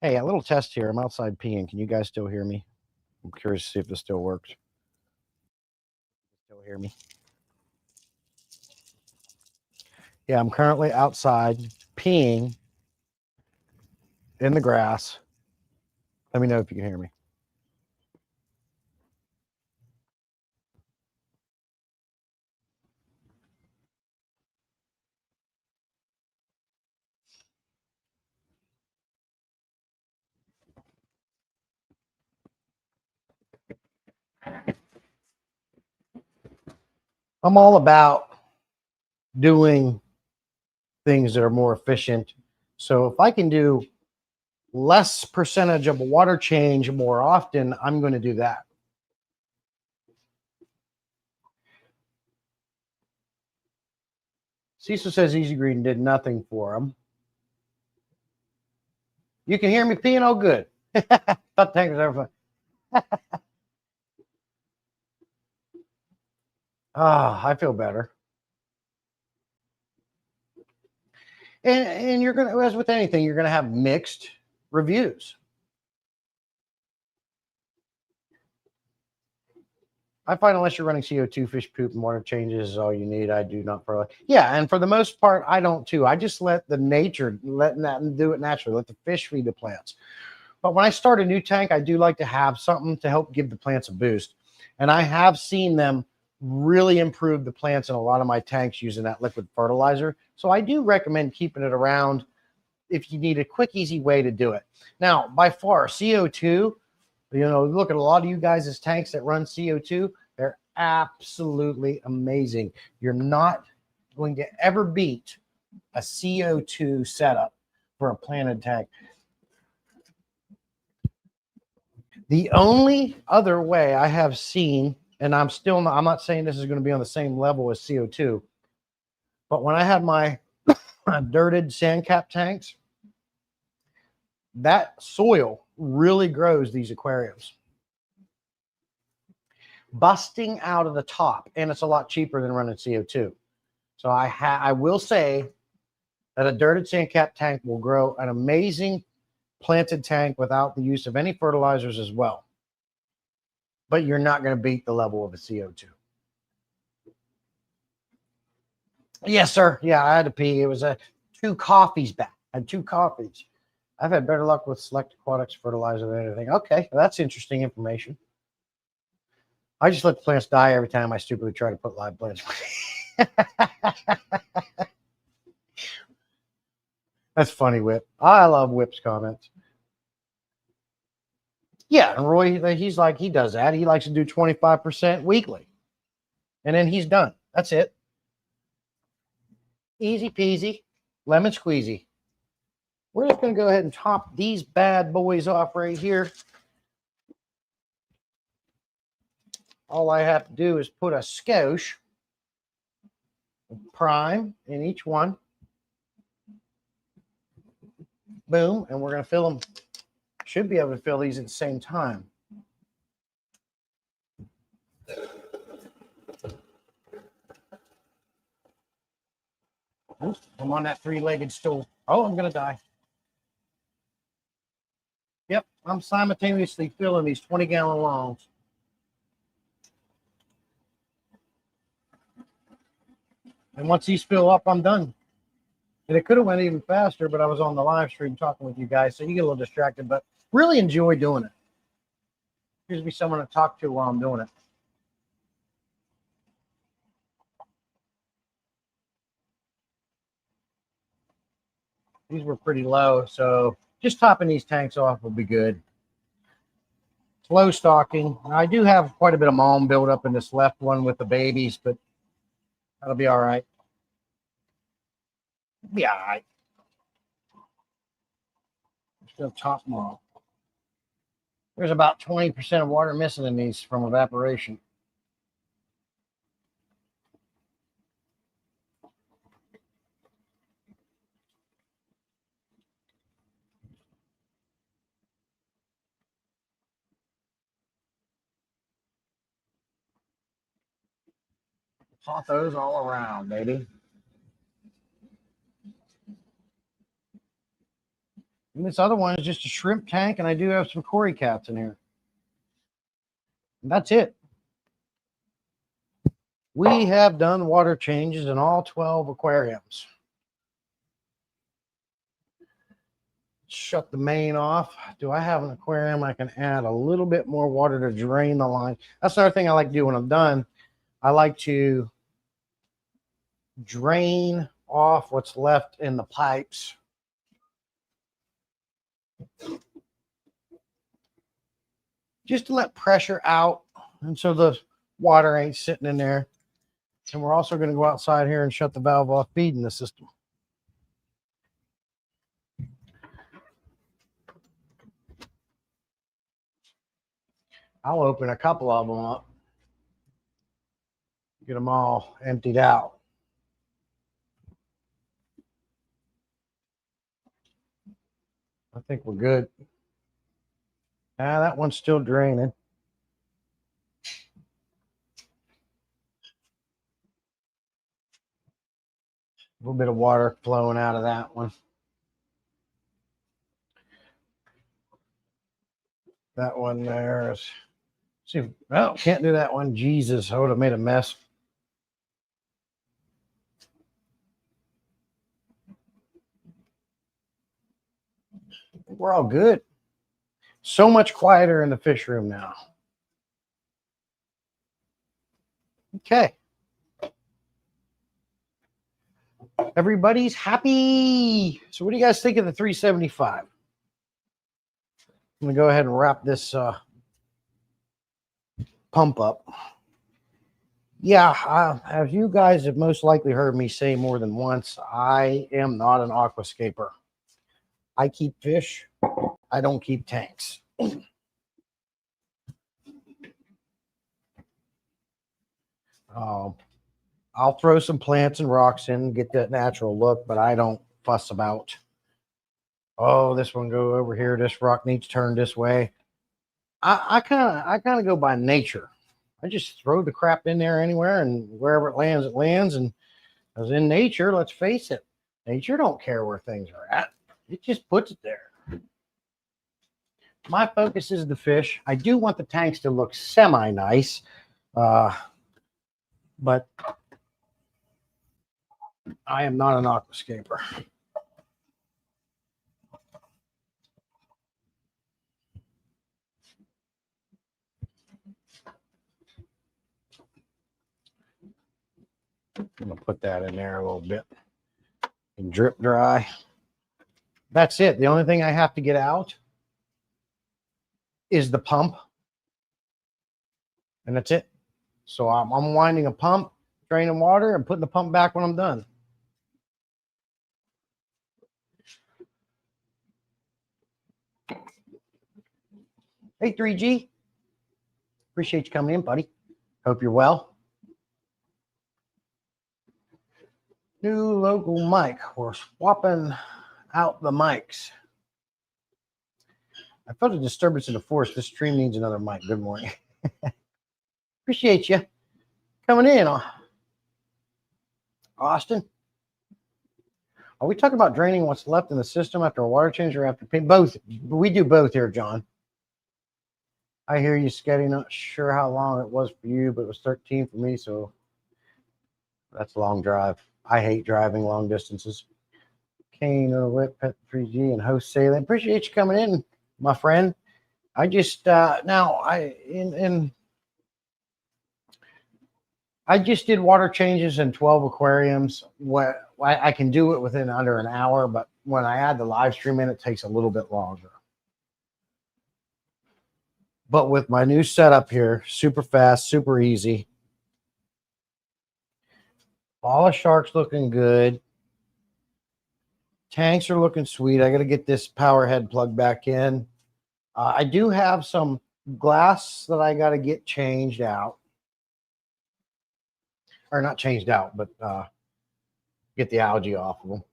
Hey, a little test here. I'm outside peeing. Can you guys still hear me? I'm curious to see if this still works. Still hear me? Yeah, I'm currently outside peeing in the grass. Let me know if you can hear me. I'm all about doing things that are more efficient. So if I can do less percentage of a water change more often, I'm going to do that. Cecil says Easy Green did nothing for him. You can hear me peeing? Oh, good. Thought tank was ever fun. I feel better. And you're going to, as with anything, you're going to have mixed reviews. I find unless you're running CO2, fish poop, and water changes is all you need. I do not fertilize. Yeah, and for the most part, I don't too. I just let the nature, letting that do it naturally. Let the fish feed the plants. But when I start a new tank, I do like to have something to help give the plants a boost. And I have seen them really improve the plants in a lot of my tanks using that liquid fertilizer. So I do recommend keeping it around if you need a quick, easy way to do it. Now, by far, CO2, look at a lot of you guys' tanks that run CO2. They're absolutely amazing. You're not going to ever beat a CO2 setup for a planted tank. The only other way I have seen, and I'm not saying this is going to be on the same level as CO2, but when I had my dirted sand cap tanks, that soil really grows these aquariums, busting out of the top, and it's a lot cheaper than running CO2. So I will say that a dirted sand cap tank will grow an amazing planted tank without the use of any fertilizers as well. But you're not going to beat the level of a CO2. Yes, sir. Yeah, I had to pee. It was 2 coffees back. I had 2 coffees. I've had better luck with Select Aquatics fertilizer than anything. Okay, well, that's interesting information. I just let the plants die every time I stupidly try to put live plants. That's funny, Whip. I love Whip's comments. Yeah, and Roy, he does that. He likes to do 25% weekly. And then he's done. That's it. Easy peasy, lemon squeezy. We're just going to go ahead and top these bad boys off right here. All I have to do is put a skosh of prime in each one. Boom, and we're going to fill them. Should be able to fill these at the same time. Oops, I'm on that 3-legged stool. Oh, I'm going to die. Yep, I'm simultaneously filling these 20-gallon longs. And once these fill up, I'm done. And it could have went even faster, but I was on the live stream talking with you guys, so you get a little distracted, but really enjoy doing it. Gives me someone to talk to while I'm doing it. These were pretty low, so just topping these tanks off will be good. Slow stocking. I do have quite a bit of mulm built up in this left one with the babies, but that'll be all right. Be all right. Still top them off. There's about 20% of water missing in these from evaporation. Pot those all around, baby. And this other one is just a shrimp tank, and I do have some cory cats in here. And that's it. We have done water changes in all 12 aquariums. Shut the main off. Do I have an aquarium I can add a little bit more water to drain the line? That's another thing I like to do when I'm done. I like to drain off what's left in the pipes. Just to let pressure out, and so the water ain't sitting in there. And we're also going to go outside here and shut the valve off feeding the system. I'll open a couple of them up. Get them all emptied out. I think we're good. That one's still draining. A little bit of water flowing out of that one. That one there is. See, oh, can't do that one. Jesus, I would have made a mess. We're all good. So much quieter in the fish room now. Okay. Everybody's happy. So what do you guys think of the 375? I'm going to go ahead and wrap this pump up. Yeah, as you guys have most likely heard me say more than once, I am not an aquascaper. I keep fish. I don't keep tanks. I'll throw some plants and rocks in, get that natural look, but I don't fuss about, oh, this one go over here, this rock needs turned this way. I kind of go by nature. I just throw the crap in there anywhere, and wherever it lands, it lands. And as in nature, let's face it, nature don't care where things are at. It just puts it there. My focus is the fish. I do want the tanks to look semi-nice, but I am not an aquascaper. I'm going to put that in there a little bit and drip dry. That's it. The only thing I have to get out is the pump. And that's it. So I'm unwinding a pump, draining water, and putting the pump back when I'm done. Hey, 3G. Appreciate you coming in, buddy. Hope you're well. New local mic. We're swapping out the mics. I felt a disturbance in the force. This stream needs another mic. Good morning. Appreciate you coming in, Austin. Are we talking about draining what's left in the system after a water change or after paint? Both. We do both here, John. I hear you, Sketty. Not sure how long it was for you, but it was 13 for me, so that's a long drive. I hate driving long distances. Kane, Whip, Pet 3G, and host Salem. Appreciate you coming in, my friend. I just I just did water changes in 12 aquariums. What I can do it within under an hour, but when I add the live stream in, it takes a little bit longer. But with my new setup here, super fast, super easy. All the sharks looking good. Tanks are looking sweet. I got to get this power head plugged back in. I do have some glass that I got to get changed out. Or not changed out, but get the algae off of them.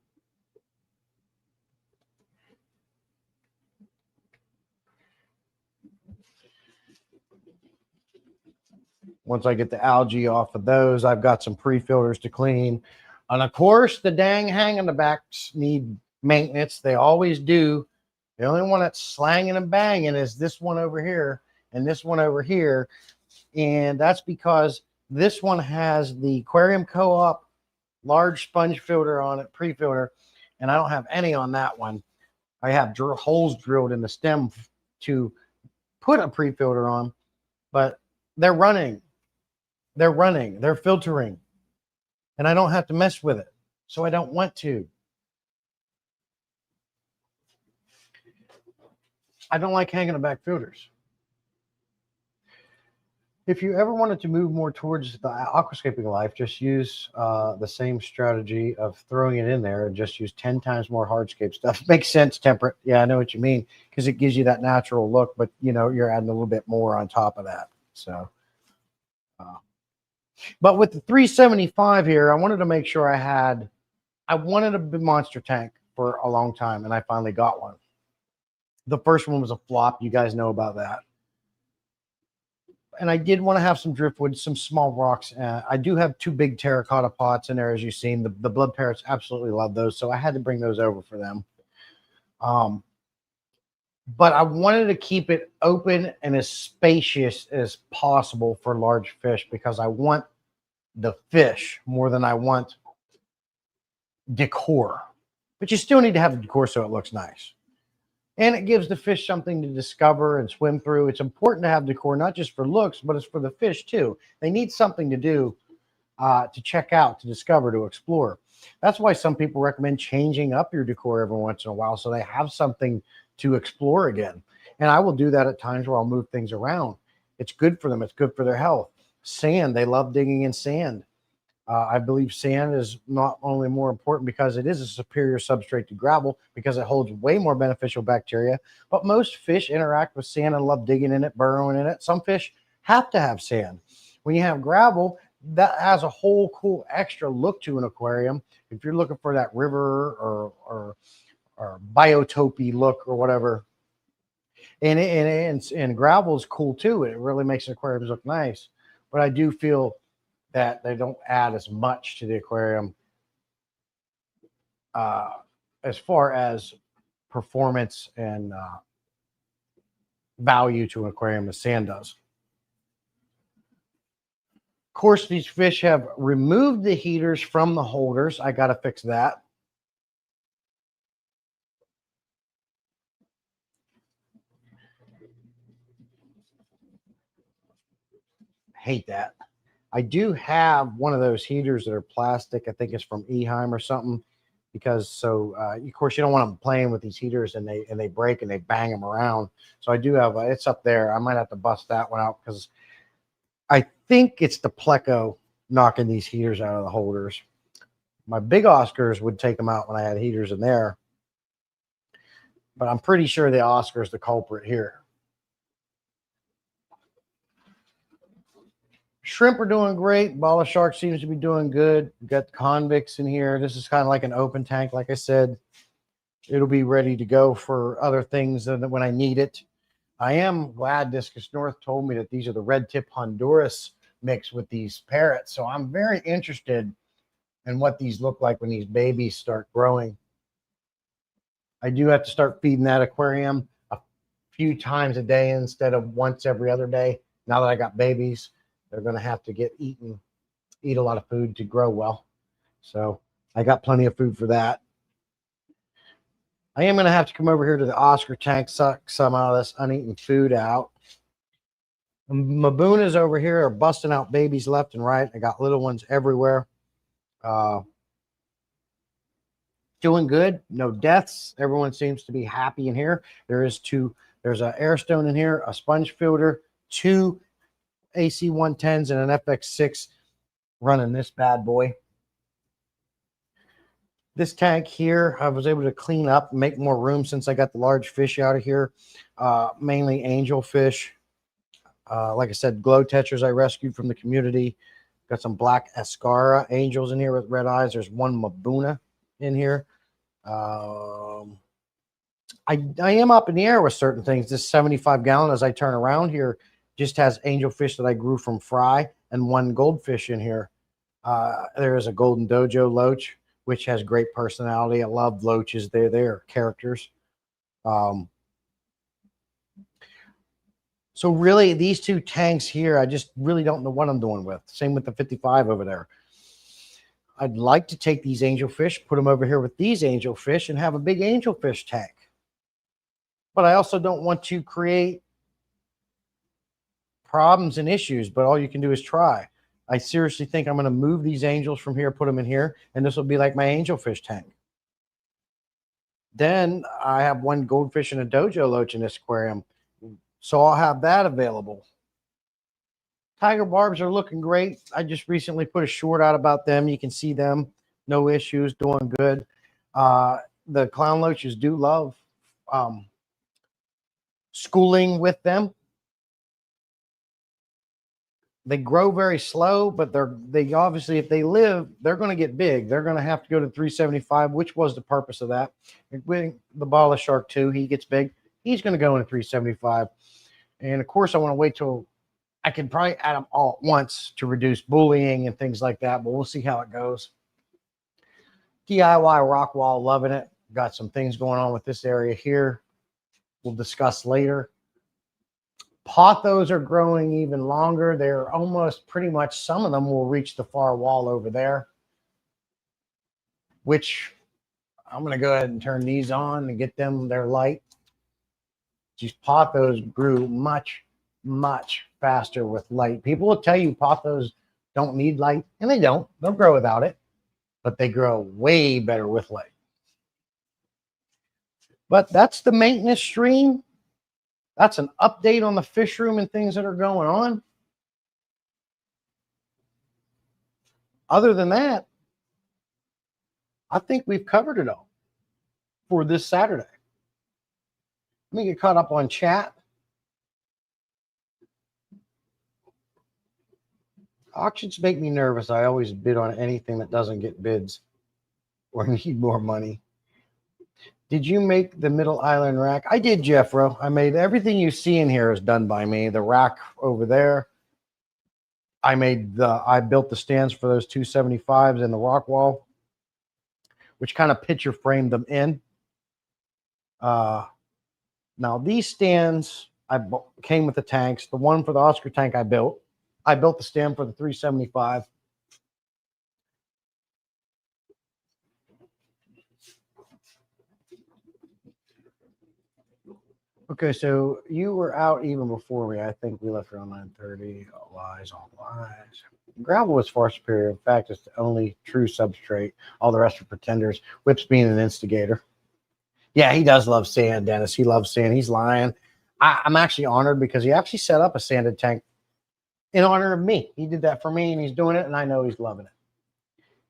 Once I get the algae off of those, I've got some pre-filters to clean. And of course, the dang hang on the backs need maintenance. They always do. The only one that's slanging and banging is this one over here and this one over here. And that's because this one has the Aquarium Co-op large sponge filter on it, pre-filter, and I don't have any on that one. I have holes drilled in the stem to put a pre-filter on, but they're running. They're running. They're filtering. And I don't have to mess with it. So I don't want to. I don't like hanging the back filters. If you ever wanted to move more towards the aquascaping life, just use the same strategy of throwing it in there and just use 10 times more hardscape stuff. Makes sense, Temperate. Yeah, I know what you mean, because it gives you that natural look, but you know, you're adding a little bit more on top of that. So, but with the 375 here, I wanted to make sure I wanted a big monster tank for a long time, and I finally got one. The first one was a flop. You guys know about that. And I did want to have some driftwood, some small rocks. I do have 2 big terracotta pots in there, as you've seen. The blood parrots absolutely love those, so I had to bring those over for them. But I wanted to keep it open and as spacious as possible for large fish, because I want the fish more than I want decor. But you still need to have the decor so it looks nice. And it gives the fish something to discover and swim through. It's important to have decor, not just for looks, but it's for the fish too. They need something to do, to check out, to discover, to explore. That's why some people recommend changing up your decor every once in a while so they have something to explore again. And I will do that at times where I'll move things around. It's good for them. It's good for their health. Sand, they love digging in sand. I believe sand is not only more important because it is a superior substrate to gravel because it holds way more beneficial bacteria, but most fish interact with sand and love digging in it, burrowing in it. Some fish have to have sand. When you have gravel, that has a whole cool extra look to an aquarium. If you're looking for that river or biotopy look or whatever, and gravel is cool too. It really makes aquariums look nice. But I do feel that they don't add as much to the aquarium as far as performance and value to an aquarium as sand does. Of course, these fish have removed the heaters from the holders. I got to fix that. Hate that. I do have one of those heaters that are plastic. I think it's from Eheim or something. Because of course, you don't want them playing with these heaters and they break and they bang them around. So I do have it's up there. I might have to bust that one out because I think it's the Pleco knocking these heaters out of the holders. My big Oscars would take them out when I had heaters in there, but I'm pretty sure the Oscar is the culprit here. Shrimp are doing great. Ball of shark seems to be doing good. We've got the convicts in here. This is kind of like an open tank. Like I said, it'll be ready to go for other things when I need it. I am glad Discus North told me that these are the red tip Honduras mixed with these parrots. So I'm very interested in what these look like when these babies start growing. I do have to start feeding that aquarium a few times a day instead of once every other day. Now that I got babies, they're going to have to eat a lot of food to grow well. So I got plenty of food for that. I am going to have to come over here to the Oscar tank, suck some of this uneaten food out. Mabunas over here are busting out babies left and right. I got little ones everywhere. Doing good. No deaths. Everyone seems to be happy in here. There's an air stone in here, a sponge filter, 2 AC 110s and an FX6 running this bad boy. This tank here, I was able to clean up and make more room since I got the large fish out of here, mainly angelfish. Like I said, glow tetras I rescued from the community. Got some black Ascara angels in here with red eyes. There's one Mabuna in here. I am up in the air with certain things. This 75-gallon, as I turn around here, just has angelfish that I grew from fry and one goldfish in here. There is a golden dojo loach, which has great personality. I love loaches. They're characters. So really, these 2 tanks here, I just really don't know what I'm doing with. Same with the 55 over there. I'd like to take these angelfish, put them over here with these angelfish, and have a big angelfish tank. But I also don't want to create problems and issues, but all you can do is try. I seriously think I'm going to move these angels from here, put them in here, and this will be like my angelfish tank. Then I have one goldfish and a dojo loach in this aquarium, so I'll have that available. Tiger barbs are looking great. I just recently put a short out about them. You can see them. No issues, doing good. The clown loaches do love schooling with them. They grow very slow, but they obviously, if they live, they're going to get big. They're going to have to go to 375, which was the purpose of that. With the ball of shark too, he gets big. He's going to go into 375. And of course, I want to wait till I can probably add them all at once to reduce bullying and things like that, but we'll see how it goes. DIY rock wall, loving it. Got some things going on with this area here. We'll discuss later. Pothos are growing even longer. They're almost pretty much, some of them will reach the far wall over there, which I'm going to go ahead and turn these on and get them their light. These pothos grew much, much faster with light. People will tell you pothos don't need light, and they don't. They'll grow without it. but they grow way better with light. But that's the maintenance stream. That's an update on the fish room and things that are going on. Other than that, I think we've covered it all for this Saturday. Let me get caught up on chat. Auctions make me nervous. I always bid on anything that doesn't get bids or need more money. Did you make the middle island rack? I did, Jeffro. I made everything you see in here is done by me. The rack over there. I built the stands for those 275s and the rock wall, which kind of picture framed them in. Now these stands came with the tanks. The one for the Oscar tank I built. I built the stand for the 375. Okay, so you were out even before me. I think we left around 9:30. All lies, all lies. Gravel was far superior. In fact, it's the only true substrate. All the rest are pretenders. Whips being an instigator. Yeah, he does love sand, Dennis. He loves sand. He's lying. I'm actually honored because he actually set up a sanded tank in honor of me. He did that for me, and he's doing it, and I know he's loving it.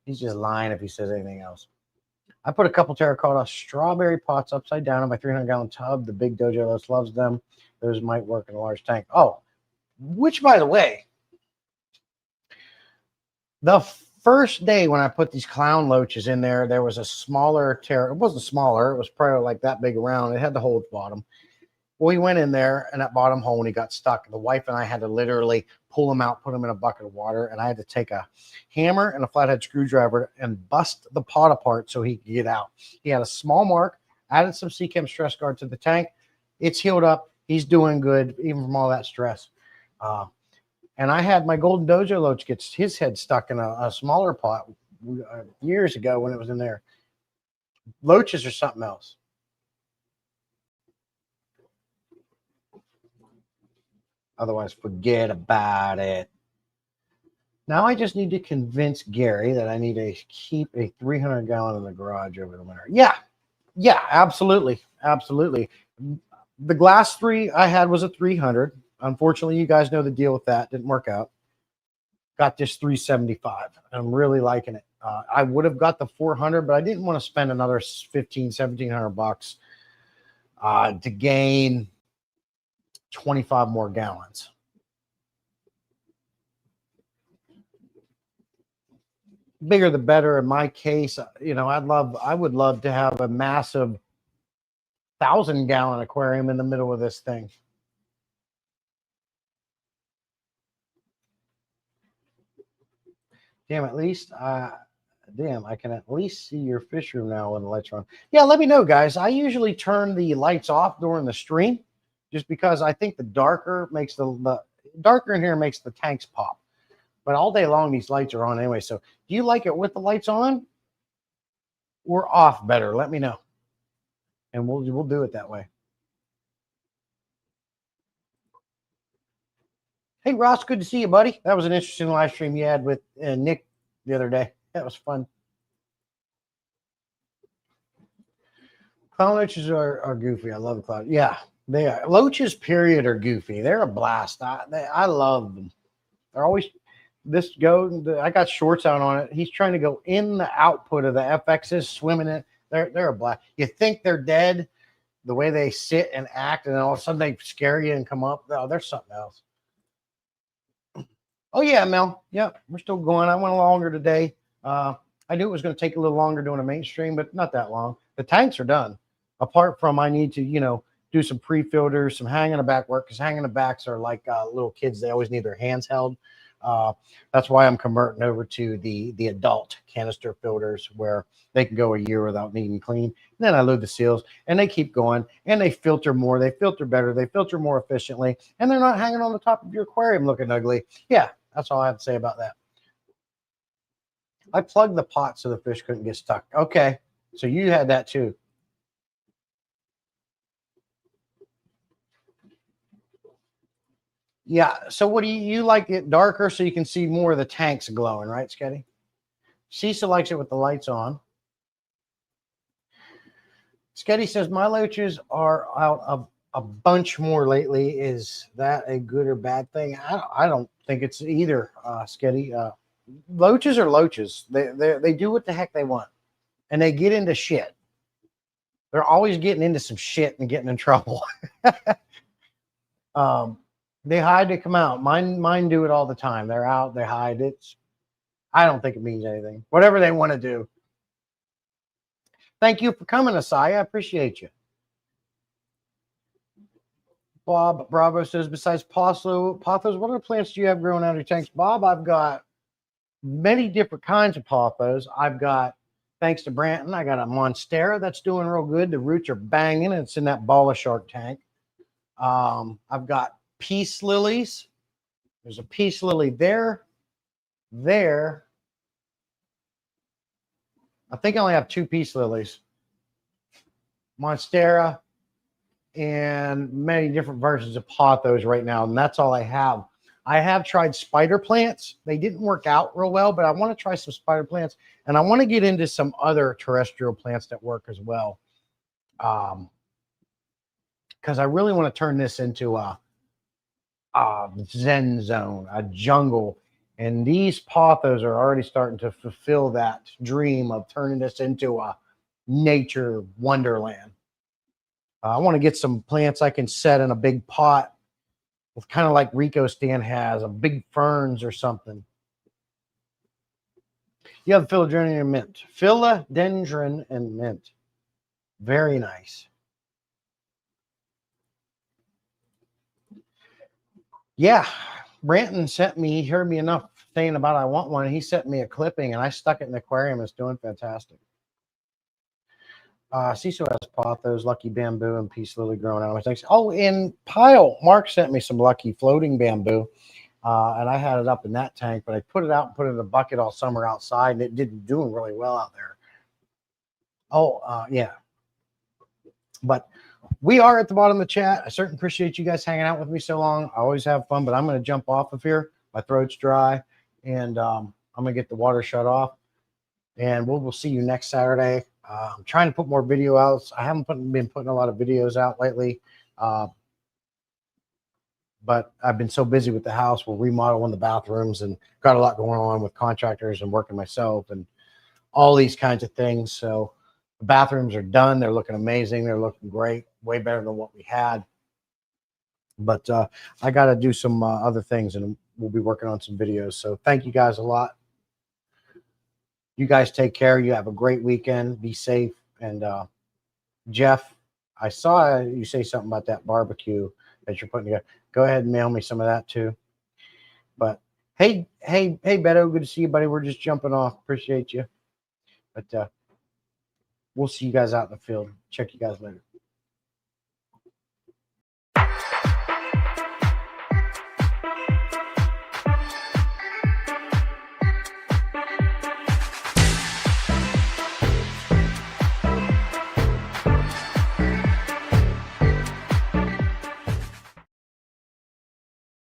He's just lying if he says anything else. I put a couple terracotta strawberry pots upside down in my 300-gallon tub. The big dojo loves them. Those might work in a large tank. Oh, which, by the way, the first day when I put these clown loaches in there, there was a smaller It wasn't smaller. It was probably like that big around. It had the hole at the bottom. Well, he went in there in that bottom hole and he got stuck. The wife and I had to literally pull him out, put him in a bucket of water, and I had to take a hammer and a flathead screwdriver and bust the pot apart so he could get out. He had a small mark, added some Seachem stress guard to the tank. It's healed up. He's doing good, even from all that stress. And I had my Golden Dojo Loach get his head stuck in a smaller pot years ago when it was in there. Loaches are something else. Otherwise, forget about it. Now I just need to convince Gary that I need to keep a 300-gallon in the garage over the winter. Yeah, absolutely. Absolutely. The glass 3 I had was a 300. Unfortunately, you guys know the deal with that. Didn't work out. Got this 375. I'm really liking it. I would have got the 400, but I didn't want to spend another $1,700 to gain 25 more gallons. Bigger the better. In my case, I would love to have a massive 1,000-gallon aquarium in the middle of this thing. Damn, I can at least see your fish room now when the lights are on. Yeah, let me know, guys. I usually turn the lights off during the stream just because I think the darker makes the darker in here makes the tanks pop. But all day long, these lights are on anyway. So do you like it with the lights on or off better? Let me know. And we'll do it that way. Hey, Ross, good to see you, buddy. That was an interesting live stream you had with Nick the other day. That was fun. Clown loaches are goofy. I love the clown. Yeah, they are. Loaches, period, are goofy. They're a blast. I love them. They're always I got shorts out on it. He's trying to go in the output of the FXs, swimming it. They're a blast. You think they're dead, the way they sit and act, and then all of a sudden they scare you and come up. Oh, there's something else. Oh yeah, Mel. Yeah, we're still going. I went longer today. I knew it was going to take a little longer doing a mainstream, but not that long. The tanks are done. Apart from I need to, do some pre-filters, some hang in the back work, because hang in the backs are like little kids. They always need their hands held. That's why I'm converting over to the adult canister filters where they can go a year without needing clean. And then I load the seals and they keep going and they filter more. They filter better. They filter more efficiently. And they're not hanging on the top of your aquarium looking ugly. Yeah, that's all I have to say about that. I plugged the pot so the fish couldn't get stuck. Okay, so you had that too. Yeah, so what do you like it darker so you can see more of the tanks glowing, right, Sketty? Cecil likes it with the lights on. Sketty says, my loaches are out of a bunch more lately. Is that a good or bad thing? I don't think it's either, Sketty. Loaches are loaches. They do what the heck they want. And they get into shit. They're always getting into some shit and getting in trouble. They hide to come out. Mine do it all the time. They're out, they hide. I don't think it means anything. Whatever they want to do. Thank you for coming, Asai. I appreciate you. Bob Bravo says, besides pothos, what other plants do you have growing out of your tanks? Bob, I've got many different kinds of pothos. I've got, thanks to Branton, I got a Monstera that's doing real good. The roots are banging. It's in that ball of shark tank. I've got peace lilies. There's a peace lily there. I think I only have 2 peace lilies. Monstera and many different versions of pothos right now, and that's all I have. I have tried spider plants. They didn't work out real well, but I want to try some spider plants, and I want to get into some other terrestrial plants that work as well. Because I really want to turn this into a zen zone, a jungle. And these pothos are already starting to fulfill that dream of turning this into a nature wonderland. I want to get some plants I can set in a big pot with kind of like Rico Stan has, a big ferns or something. You have philodendron and mint. Philodendron and mint. Very nice. Yeah, Branton sent me, he heard me enough saying about I want one. He sent me a clipping and I stuck it in the aquarium. It's doing fantastic. Cecil has pothos, lucky bamboo, and peace lily growing out of my tanks. Oh, in pile, Mark sent me some lucky floating bamboo. And I had it up in that tank, but I put it out and put it in a bucket all summer outside, and it didn't doing really well out there. Oh, yeah. But we are at the bottom of the chat. I certainly appreciate you guys hanging out with me so long. I always have fun, but I'm going to jump off of here. My throat's dry, and I'm going to get the water shut off. And we'll see you next Saturday. I'm trying to put more video out. I haven't been putting a lot of videos out lately. But I've been so busy with the house. We're remodeling the bathrooms and got a lot going on with contractors and working myself and all these kinds of things. So the bathrooms are done. They're looking amazing. They're looking great, way better than what we had. But I got to do some other things, and we'll be working on some videos. So thank you guys a lot. You guys take care. You have a great weekend. Be safe. And Jeff, I saw you say something about that barbecue that you're putting together. Go ahead and mail me some of that too. But hey, Beto, good to see you, buddy. We're just jumping off. Appreciate you. But we'll see you guys out in the field. Check you guys later.